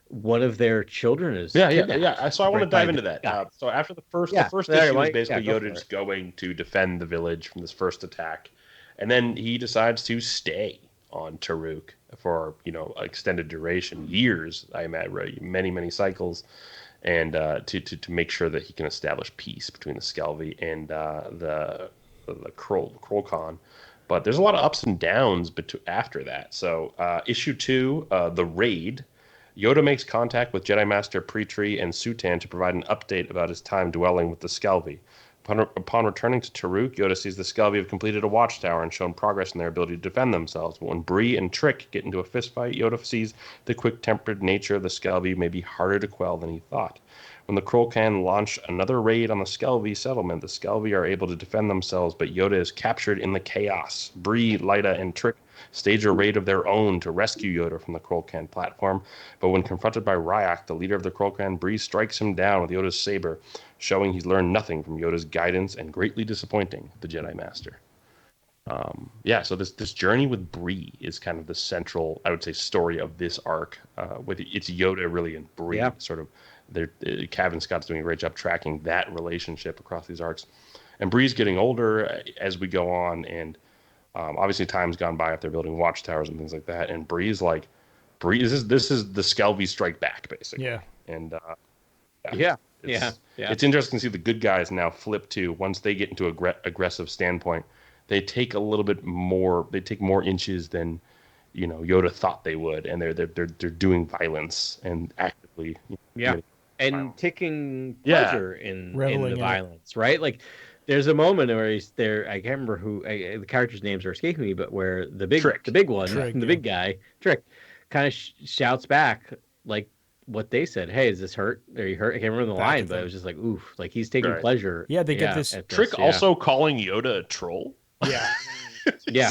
one of their children is kidnapped. So I want to dive into that. So after the first issue was basically Yoda just going to defend the village from this first attack, and then he decides to stay on Taruk for extended duration, years, I imagine, many cycles, and to make sure that he can establish peace between the Skelvy and the Krolkon. But there's a lot of ups and downs after that. So issue 2, the raid, Yoda makes contact with Jedi Master Pretree and Sutan to provide an update about his time dwelling with the Skelvy. Upon returning to Taruk, Yoda sees the Skelvy have completed a watchtower and shown progress in their ability to defend themselves. But when Bree and Trick get into a fistfight, Yoda sees the quick-tempered nature of the Skelvy may be harder to quell than he thought. When the Krolkan launch another raid on the Skelvy settlement, the Skelvy are able to defend themselves, but Yoda is captured in the chaos. Bree, Lyta, and Trick stage a raid of their own to rescue Yoda from the Krolkan platform, but when confronted by Ryak, the leader of the Krolkan, Bree strikes him down with Yoda's saber, showing he's learned nothing from Yoda's guidance and greatly disappointing the Jedi Master. So this journey with Bree is kind of the central, I would say, story of this arc. With it's Yoda really and Bree sort of. Cavanscott's doing a great job tracking that relationship across these arcs, and Bree's getting older as we go on, and obviously time's gone by if they're building watchtowers and things like that. And Bree's like, this is the Skelvy strike back basically. Yeah, and it's interesting to see the good guys now flip to once they get into aggressive standpoint. They take a little bit more. They take more inches than Yoda thought they would, and they're doing violence and actively. And taking pleasure in the violence, right? Like, there's a moment where he's there. I can't remember who the characters' names are escaping me, but where the big one, the big guy, Trick, kind of shouts back like what they said. Hey, is this hurt? Are you hurt? I can't remember the line, but it was just like, oof, like he's taking pleasure. Yeah, they get this Trick also calling Yoda a troll. Yeah,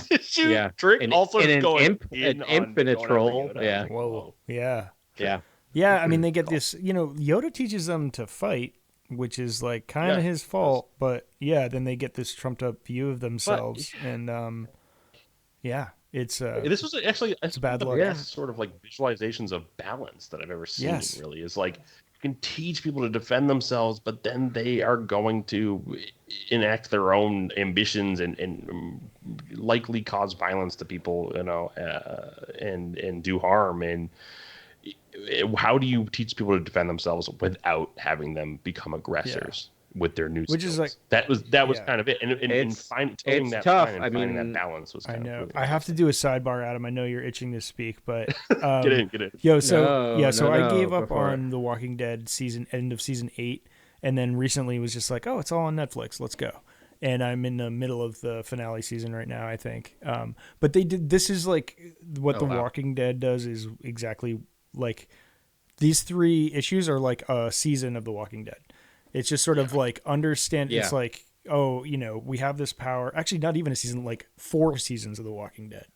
Trick also an going imp and a troll. Yeah. Whoa. Yeah. Yeah. Yeah, I mean, they get this, Yoda teaches them to fight, which is like kind of his fault, but then they get this trumped up view of themselves, and it's this was actually it's bad luck. Best sort of like visualizations of balance that I've ever seen. Really, is like you can teach people to defend themselves, but then they are going to enact their own ambitions and likely cause violence to people, and do harm. And how do you teach people to defend themselves without having them become aggressors with their new skills? Which is like that was kind of it. And it's tough. Finding that balance was. I know. Really I have to do a sidebar, Adam. I know you're itching to speak, but get in. I gave up on The Walking Dead end of season 8, and then recently was just like, oh, it's all on Netflix. Let's go. And I'm in the middle of the finale season right now, I think. But this is like what The Walking Dead does is exactly like these 3 issues are like a season of The Walking Dead. It's just sort of like understand. It's like, oh, we have this power. Actually, not even a season, like 4 seasons of The Walking Dead.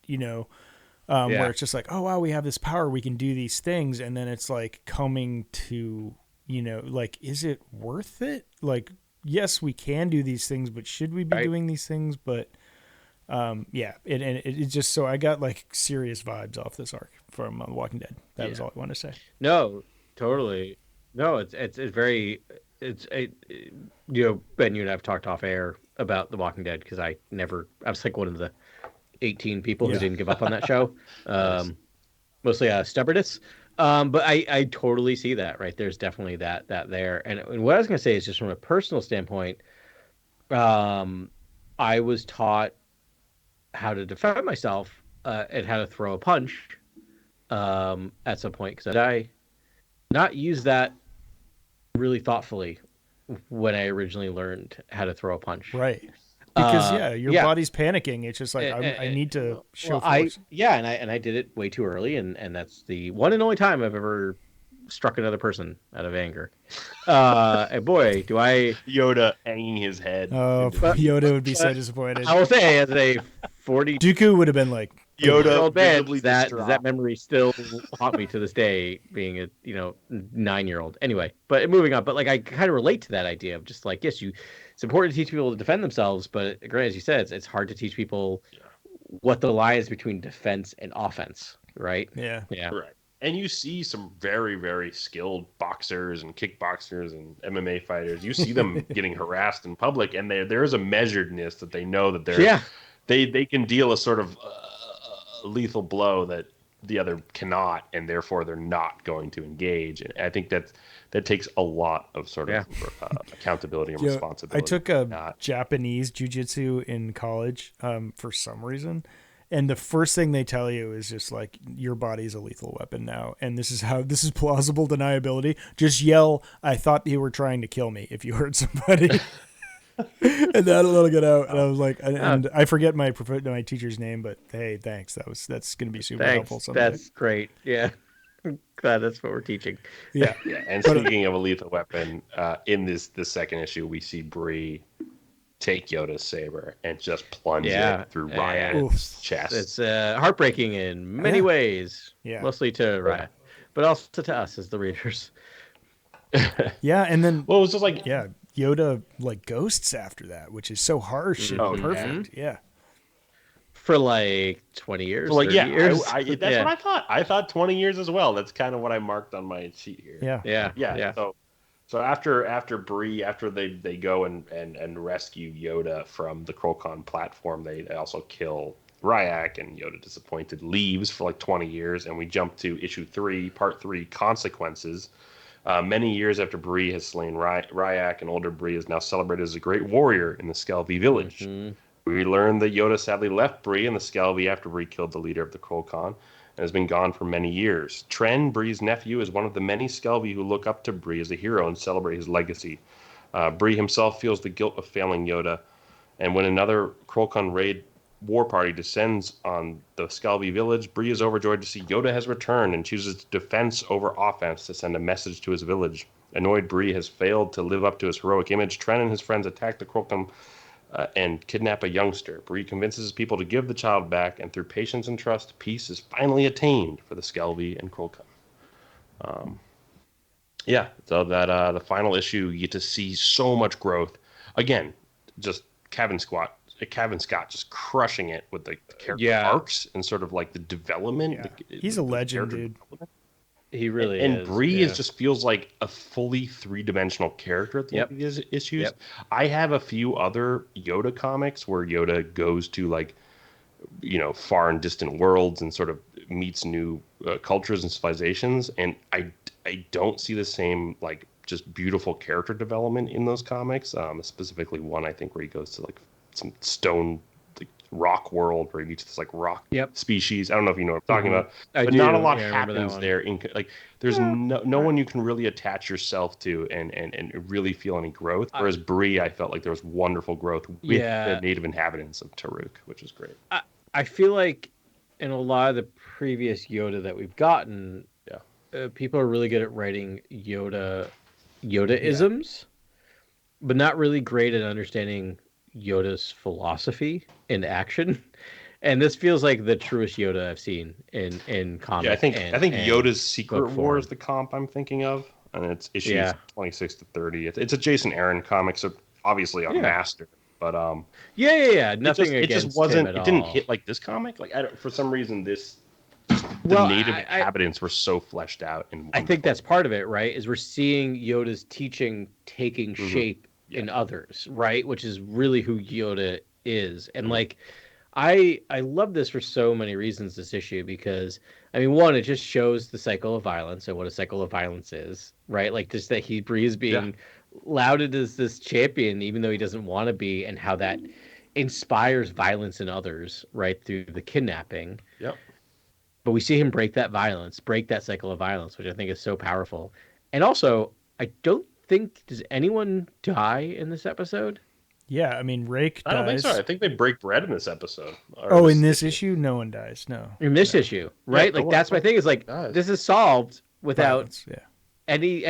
Where it's just like, oh wow, we have this power. We can do these things, and then it's like coming to, like, is it worth it? Like, yes, we can do these things, but should we be doing these things? But it just, so I got like serious vibes off this arc from Walking Dead. That was all I wanted to say. No, totally. No, it's very, Ben, you and I've talked off air about The Walking Dead because I was like one of the 18 people who didn't give up on that show. Mostly stubbornness. But I totally see that, right? There's definitely that there. And what I was going to say is just from a personal standpoint, I was taught how to defend myself and how to throw a punch at some point, because I not use that really thoughtfully when I originally learned how to throw a punch. Right. Because your body's panicking. It's just like I need to show force. And I did it way too early, and that's the one and only time I've ever struck another person out of anger. And boy, do I Yoda hanging his head. Oh, Yoda would be so disappointed. I will say, as a 40 Dooku would have been like, Yoda man, that memory still haunt me to this day, being a 9-year-old. Anyway, but moving on. But like I kind of relate to that idea of just like, yes, it's important to teach people to defend themselves, but as you said, it's hard to teach people what the line is between defense and offense, right? Yeah. Right. And you see some very, very skilled boxers and kickboxers and MMA fighters. You see them getting harassed in public, and there is a measuredness that they know that they can deal a sort of lethal blow that the other cannot, and therefore they're not going to engage. And I think that takes a lot of sort of accountability and responsibility. I took a Japanese jiu-jitsu in college for some reason, and the first thing they tell you is just like, your body's a lethal weapon now, and this is plausible deniability. Just yell, "I thought you were trying to kill me," if you hurt somebody. And that'll get out. And I was like, and I forget my teacher's name, but hey, thanks. That's going to be super helpful someday. That's great. Yeah. Glad that's what we're teaching. Yeah. Yeah, and speaking of a lethal weapon, in this second issue, we see Bree take Yoda's saber and just plunge it through Ryak's chest. It's heartbreaking in many ways. Yeah. Mostly to Ryak, but also to us as the readers. Yeah, and then Well, it was just like Yoda like ghosts after that, which is so harsh and perfect. Yeah. For like 20 years. So like 30 years. that's what I thought. I thought 20 years as well. That's kind of what I marked on my sheet here. Yeah. So after Bree, after they go and rescue Yoda from the Krolkon platform, they also kill Ryak, and Yoda, disappointed, leaves for like 20 years, and we jump to issue 3, part 3, Consequences. Many years after Bree has slain Ryak, and older Bree is now celebrated as a great warrior in the Skelvie village. Mm-hmm. We learn that Yoda sadly left Bree in the Skelvie after Bree killed the leader of the Krolkon and has been gone for many years. Tren, Bree's nephew, is one of the many Skelvie who look up to Bree as a hero and celebrate his legacy. Bree himself feels the guilt of failing Yoda, and when another Krolkon raid war party descends on the Skelvie village, Bree is overjoyed to see Yoda has returned and chooses defense over offense to send a message to his village. Annoyed Bree has failed to live up to his heroic image, Tren and his friends attack the Krolkon and kidnap a youngster. Bree convinces people to give the child back, and through patience and trust, peace is finally attained for the Skelvie and Krolkon. So that the final issue, you get to see so much growth. Again, just Cavanscott just crushing it with the character arcs and sort of like the development. Yeah. He's a legend, dude. He really is. And Bree just feels like a fully three-dimensional character at the end of these issues. Yep. I have a few other Yoda comics where Yoda goes to like, far and distant worlds and sort of meets new cultures and civilizations. And I don't see the same like just beautiful character development in those comics. Specifically one, I think, where he goes to like some stone rock world where he meets this like rock species. I don't know if you know what I'm talking about, but not a lot happens there. There's no one you can really attach yourself to and really feel any growth. Whereas Bree, I felt like there was wonderful growth with the native inhabitants of Taruk, which is great. I feel like in a lot of the previous Yoda that we've gotten, people are really good at writing Yoda-isms, but not really great at understanding Yoda's philosophy in action, and this feels like the truest Yoda I've seen in comic. Yeah, I think Yoda's Secret War is the comp I'm thinking of, and it's issues 26 to 30. It's a Jason Aaron comic, so obviously a master, but nothing. It just wasn't. It didn't hit like this comic. Like for some reason the native inhabitants were so fleshed out. I think that's part of it, right? Is we're seeing Yoda's teaching taking shape in others, right? Which is really who Yoda is. And like I love this for so many reasons, this issue, because I mean, one, it just shows the cycle of violence and what a cycle of violence is, right? Like just that Bree is being lauded as this champion even though he doesn't want to be, and how that inspires violence in others, right, through the kidnapping. But we see him break that cycle of violence, which I think is so powerful. And also, I don't think, does anyone die in this episode? Yeah, I mean, Rake dies. I don't think so. I think they break bread in this episode. In this issue? No one dies, no. In this issue, right? Like, that's my thing, is like, this is solved without anyone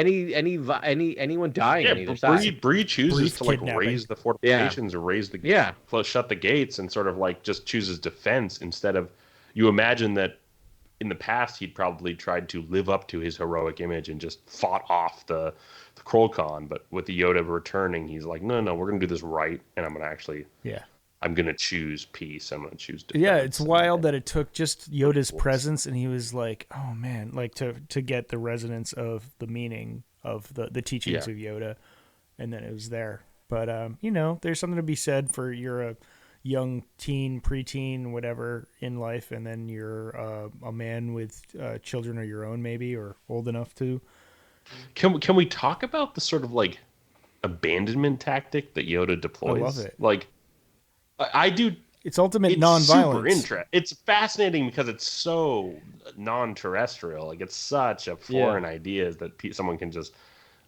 dying on either side. Bree chooses to like raise the fortifications or raise the shut the gates, and sort of like just chooses defense instead of, you imagine that in the past he'd probably tried to live up to his heroic image and just fought off the Krolkon, but with the Yoda returning, he's like, no, we're gonna do this right, and I'm gonna actually I'm gonna choose peace. I'm gonna choose defense. Yeah, it's wild that it took just Yoda's presence, and he was like, oh man, like to get the resonance of the meaning of the teachings of Yoda, and then it was there. But there's something to be said for you're a young teen, preteen, whatever in life, and then you're a man with children of your own, maybe, or old enough to. Can we talk about the sort of like abandonment tactic that Yoda deploys? I love it. Like, I do. It's ultimate non-violence. Super it's fascinating because it's so non-terrestrial. Like, it's such a foreign idea that someone can just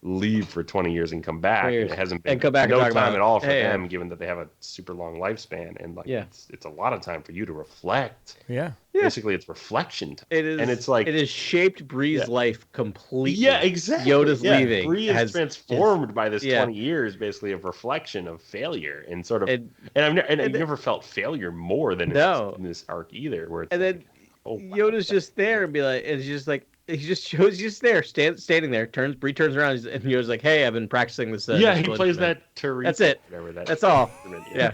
leave for 20 years and come back. It hasn't been and come back no and talk time about, at all for hey, them, given that they have a super long lifespan, and like Yeah. it's a lot of time for you to reflect. Yeah. Basically, it's reflection time. It is, and it's like it has shaped Bree's life completely. Yeah, exactly. Yoda's leaving. Bree is transformed by this 20 years, basically, of reflection of failure and sort of. And I've never felt failure more than in this arc either. Where it's and then Yoda's just there and be like, and he's just like, he just shows, he's just there, standing there. Bree turns around and Yoda's like, "Hey, I've been practicing this." He plays that Teresa. That's it. That's all. Yeah.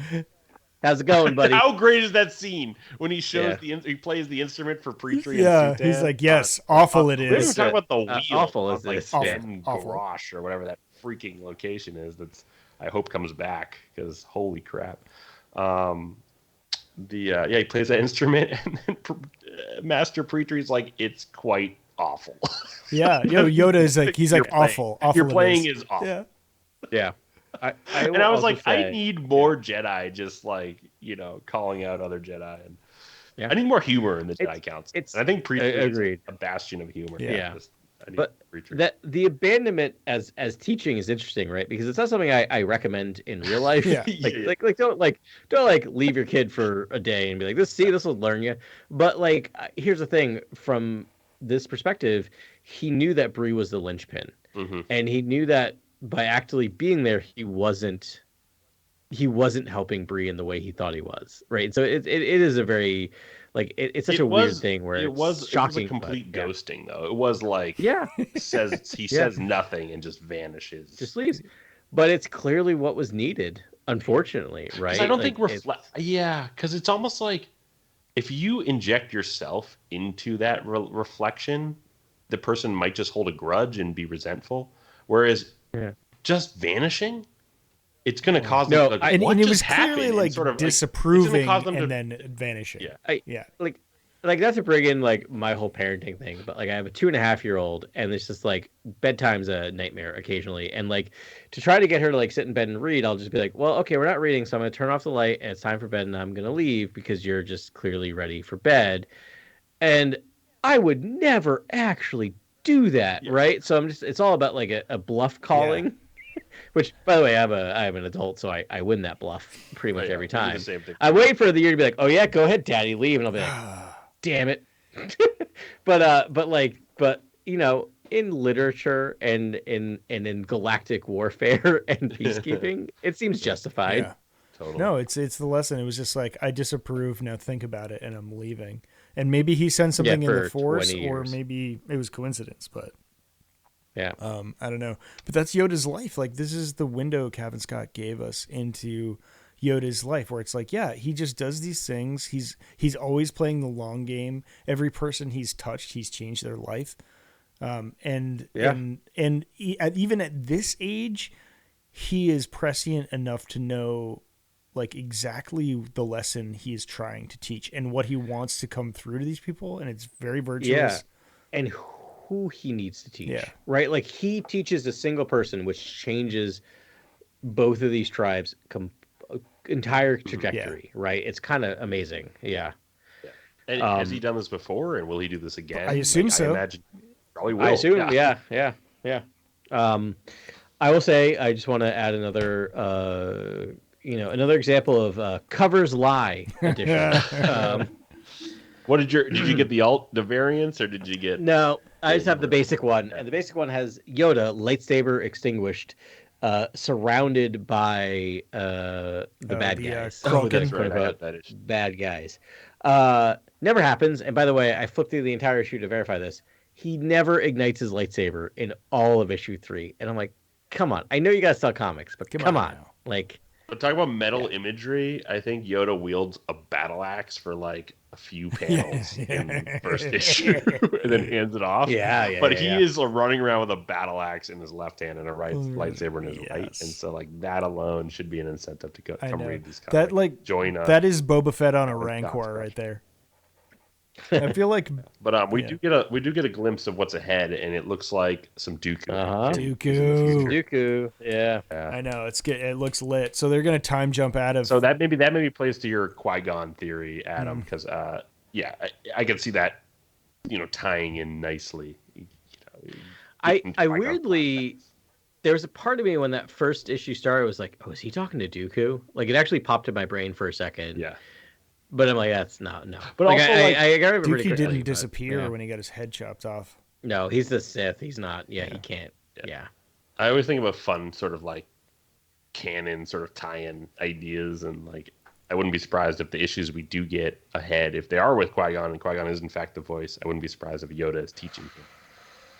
How's it going, buddy? How great is that scene when he shows he plays the instrument for Petrie? Yeah, he's like, yes, awful it is. We're talking about the wheel. Awful is like this. Garage or whatever that freaking location is. That's I hope comes back because holy crap. He plays that instrument and then Master Pretrie's like, it's quite awful. Yeah, Yoda is like, he's like awful. Your playing is awful. Yeah. Yeah. I was like, I need more Jedi just like, calling out other Jedi. And I need more humor in the Jedi Council. And I think Pretrie is a bastion of humor. Yeah. But the abandonment as teaching is interesting, right? Because it's not something I recommend in real life. Don't leave your kid for a day and be like, this will learn you. But like, here's the thing: from this perspective, he knew that Bree was the linchpin, and he knew that by actually being there, he wasn't helping Bree in the way he thought he was, right? So it is a very it's such a weird thing where it was shocking. It was a complete ghosting, though. It was like he says nothing and just vanishes, just leaves. But it's clearly what was needed, unfortunately, right? I don't think because it's almost like if you inject yourself into that reflection, the person might just hold a grudge and be resentful, whereas just vanishing. It's going to cause them to and it was clearly like sort of disapproving and then vanishing. Like not to bring in like my whole parenting thing, but like I have a 2.5-year-old and it's just like bedtime's a nightmare occasionally. And like to try to get her to like sit in bed and read, I'll just be like, well, okay, we're not reading. So I'm going to turn off the light and it's time for bed and I'm going to leave because you're just clearly ready for bed. And I would never actually do that. Right. So it's all about like a bluff calling. Yeah. Which, by the way, I'm an adult, so I win that bluff pretty much every time. I wait for the year to be like, "Oh yeah, go ahead, Daddy, leave," and I'll be like, "Damn it!" but in literature and in galactic warfare and peacekeeping, it seems justified. Yeah. Totally. No, it's the lesson. It was just like, I disapprove. Now think about it, and I'm leaving. And maybe he sent something in the Force, or maybe it was coincidence, but. Yeah. I don't know. But that's Yoda's life. Like, this is the window Cavanscott gave us into Yoda's life, where it's like, he just does these things. He's always playing the long game. Every person he's touched, he's changed their life. And even at this age, he is prescient enough to know like exactly the lesson he is trying to teach and what he wants to come through to these people. And it's very virtuous. Yeah. And who he needs to teach, right? Like he teaches a single person, which changes both of these tribes' entire trajectory, right? It's kind of amazing. Yeah. And has he done this before, and will he do this again? I assume so. I imagine probably will. I assume, yeah. I will say, I just want to add another, another example of covers lie edition. What did you get the variants, or did you get? No, I just have the basic one, and the basic one has Yoda lightsaber extinguished, surrounded by the bad guys. That's right. Bad guys. Never happens. And by the way, I flipped through the entire issue to verify this. He never ignites his lightsaber in all of issue 3, and I'm like, come on. I know you guys sell comics, but come on. Like, but talking about metal imagery, I think Yoda wields a battle axe for like a few panels in the first issue, and then hands it off. But he is running around with a battle axe in his left hand and a lightsaber in his right, and so like that alone should be an incentive to come read these comics. That like join us. That is Boba Fett on a Rancor right there. I feel like, but we do get a glimpse of what's ahead, and it looks like some Dooku. Dooku, yeah. I know it looks lit. So they're gonna time jump out of. So that maybe plays to your Qui-Gon theory, Adam, because I can see that, tying in nicely. I weirdly there was a part of me when that first issue started was like, oh, is he talking to Dooku? Like, it actually popped in my brain for a second. Yeah. But I'm like, that's no. But like, also, I got it Dookie pretty quickly, didn't disappear yeah. when he got his head chopped off. No, he's the Sith. He's not. Yeah, he can't. Yeah. I always think about fun sort of like canon sort of tie-in ideas, and like I wouldn't be surprised if the issues we do get ahead, if they are with Qui-Gon and Qui-Gon is in fact the voice, I wouldn't be surprised if Yoda is teaching him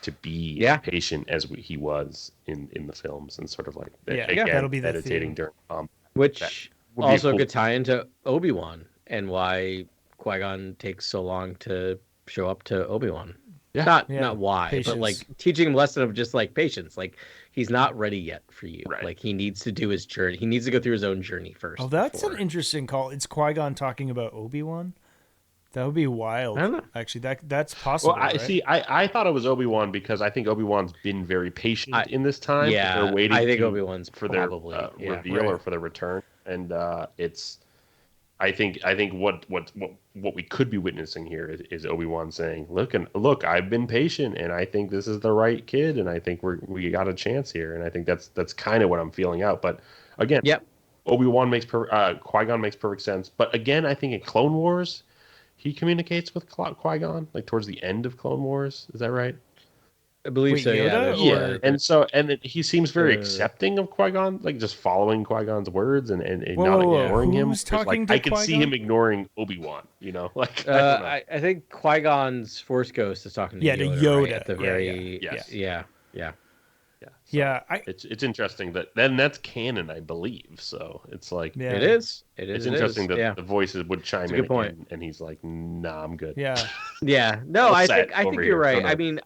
to be patient as he was in the films, and sort of like again, that'll be the meditating theme. during Which also could tie into Obi-Wan and why Qui-Gon takes so long to show up to Obi-Wan. Yeah. Not why, Patience. but like teaching him a lesson of just like patience. Like he's not ready yet for you. Right. Like he needs to do his journey. He needs to go through his own journey first. Oh, that's an interesting call. It's Qui-Gon talking about Obi-Wan? That would be wild. I don't know. Actually, that's possible. Well, I thought it was Obi-Wan because I think Obi-Wan's been very patient in this time. Yeah, they're waiting. I think Obi-Wan's for their probably reveal or for their return, and it's. I think what we could be witnessing here is Obi-Wan saying, "Look, I've been patient, and I think this is the right kid, and I think we got a chance here, and I think that's kind of what I'm feeling out." But again, Obi-Wan makes Qui-Gon makes perfect sense. But again, I think in Clone Wars, he communicates with Qui-Gon like towards the end of Clone Wars. Is that right? I believe so. Yoda, Yeah. And then he seems very accepting of Qui-Gon, like just following Qui-Gon's words and not ignoring him. Who's talking to I can see Qui-Gon? him ignoring Obi-Wan. Like I think Qui-Gon's Force Ghost is talking to Yeah, to Yoda. Yoda. Right, at the very yeah. It's interesting that then that's canon, I believe. So it's like It is. It's interesting that the voices would chime in again, and he's like, "Nah, I'm good." Yeah. No, I think you're right. I mean,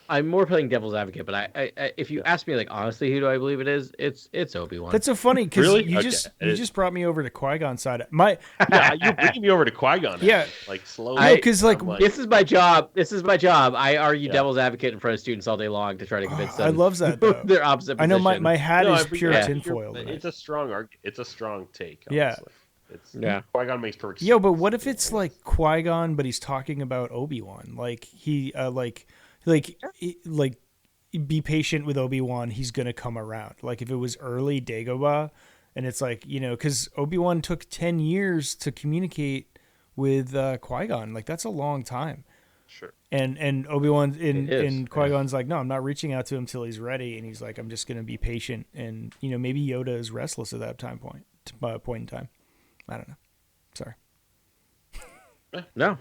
I'm more playing devil's advocate, but I if you ask me like honestly, who do I believe it is? It's Obi-Wan. That's so funny because Really? you just brought me over to Qui-Gon's side. You're bringing me over to Qui-Gon. Yeah. Like slowly. Because like this is my job. I argue devil's advocate in front of students all day long to try to convince them. I love that though. They're opposite. I know position. my hat is pure tinfoil. It's a strong It's a strong take. Yeah. Honestly. Qui-Gon makes perfect sense. Yo, but what if it's like Qui-Gon, but he's talking about Obi-Wan? Like he be patient with Obi-Wan, he's gonna come around. Like if it was early Dagobah, and it's like, because Obi-Wan took 10 years to communicate with Qui-Gon. Like that's a long time. Sure. And Obi-Wan and Qui-Gon's like, no, I'm not reaching out to him till he's ready, and he's like, I'm just gonna be patient. And maybe Yoda is restless at that point in time. I don't know. Sorry. No.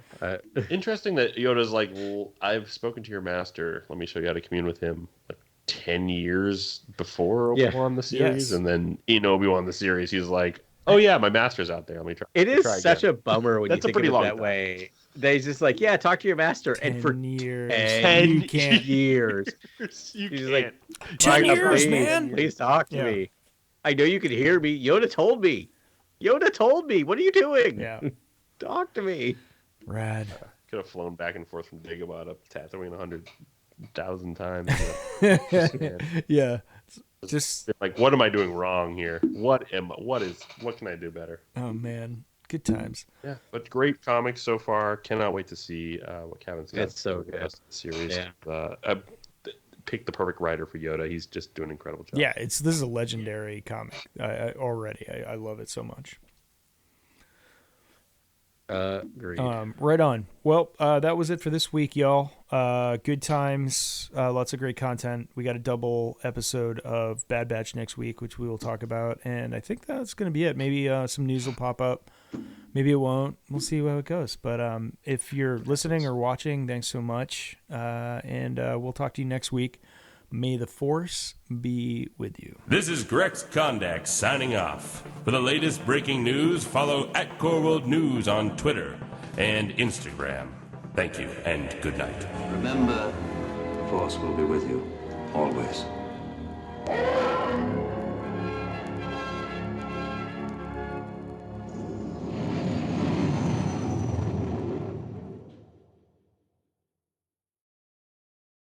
Interesting that Yoda's like, well, I've spoken to your master. Let me show you how to commune with him. Like 10 years before Obi-Wan the series, and then in Obi-Wan the series, he's like, oh yeah, my master's out there. Let me try. It is try such again. a bummer when you think of it that way. They just like, talk to your master, 10 and for years, 10 you can't. years, you he's can't. like, 10 years, please, man. Please talk to me. I know you can hear me. Yoda told me. What are you doing? Yeah. Talk to me. Rad. Could have flown back and forth from Dagobah up Tatooine 100,000 times. Yeah. Just like, what am I doing wrong here? What can I do better? Oh man, good times. Yeah, but great comics so far. Cannot wait to see what cavanscott got. It's so good. The rest of the series. Yeah. Pick the perfect writer for Yoda. He's just doing an incredible job. Yeah, this is a legendary comic. Already, I love it so much. Agreed. Right on. Well, that was it for this week, y'all. Good times. Lots of great content. We got a double episode of Bad Batch next week, which we will talk about. And I think that's going to be it. Maybe some news will pop up. Maybe it won't. We'll see how it goes. But if you're listening or watching, thanks so much. And we'll talk to you next week. May the Force be with you. This is Grex Kondak signing off. For the latest breaking news, follow @CoreWorldNews on Twitter and Instagram. Thank you and good night. Remember, the Force will be with you, always.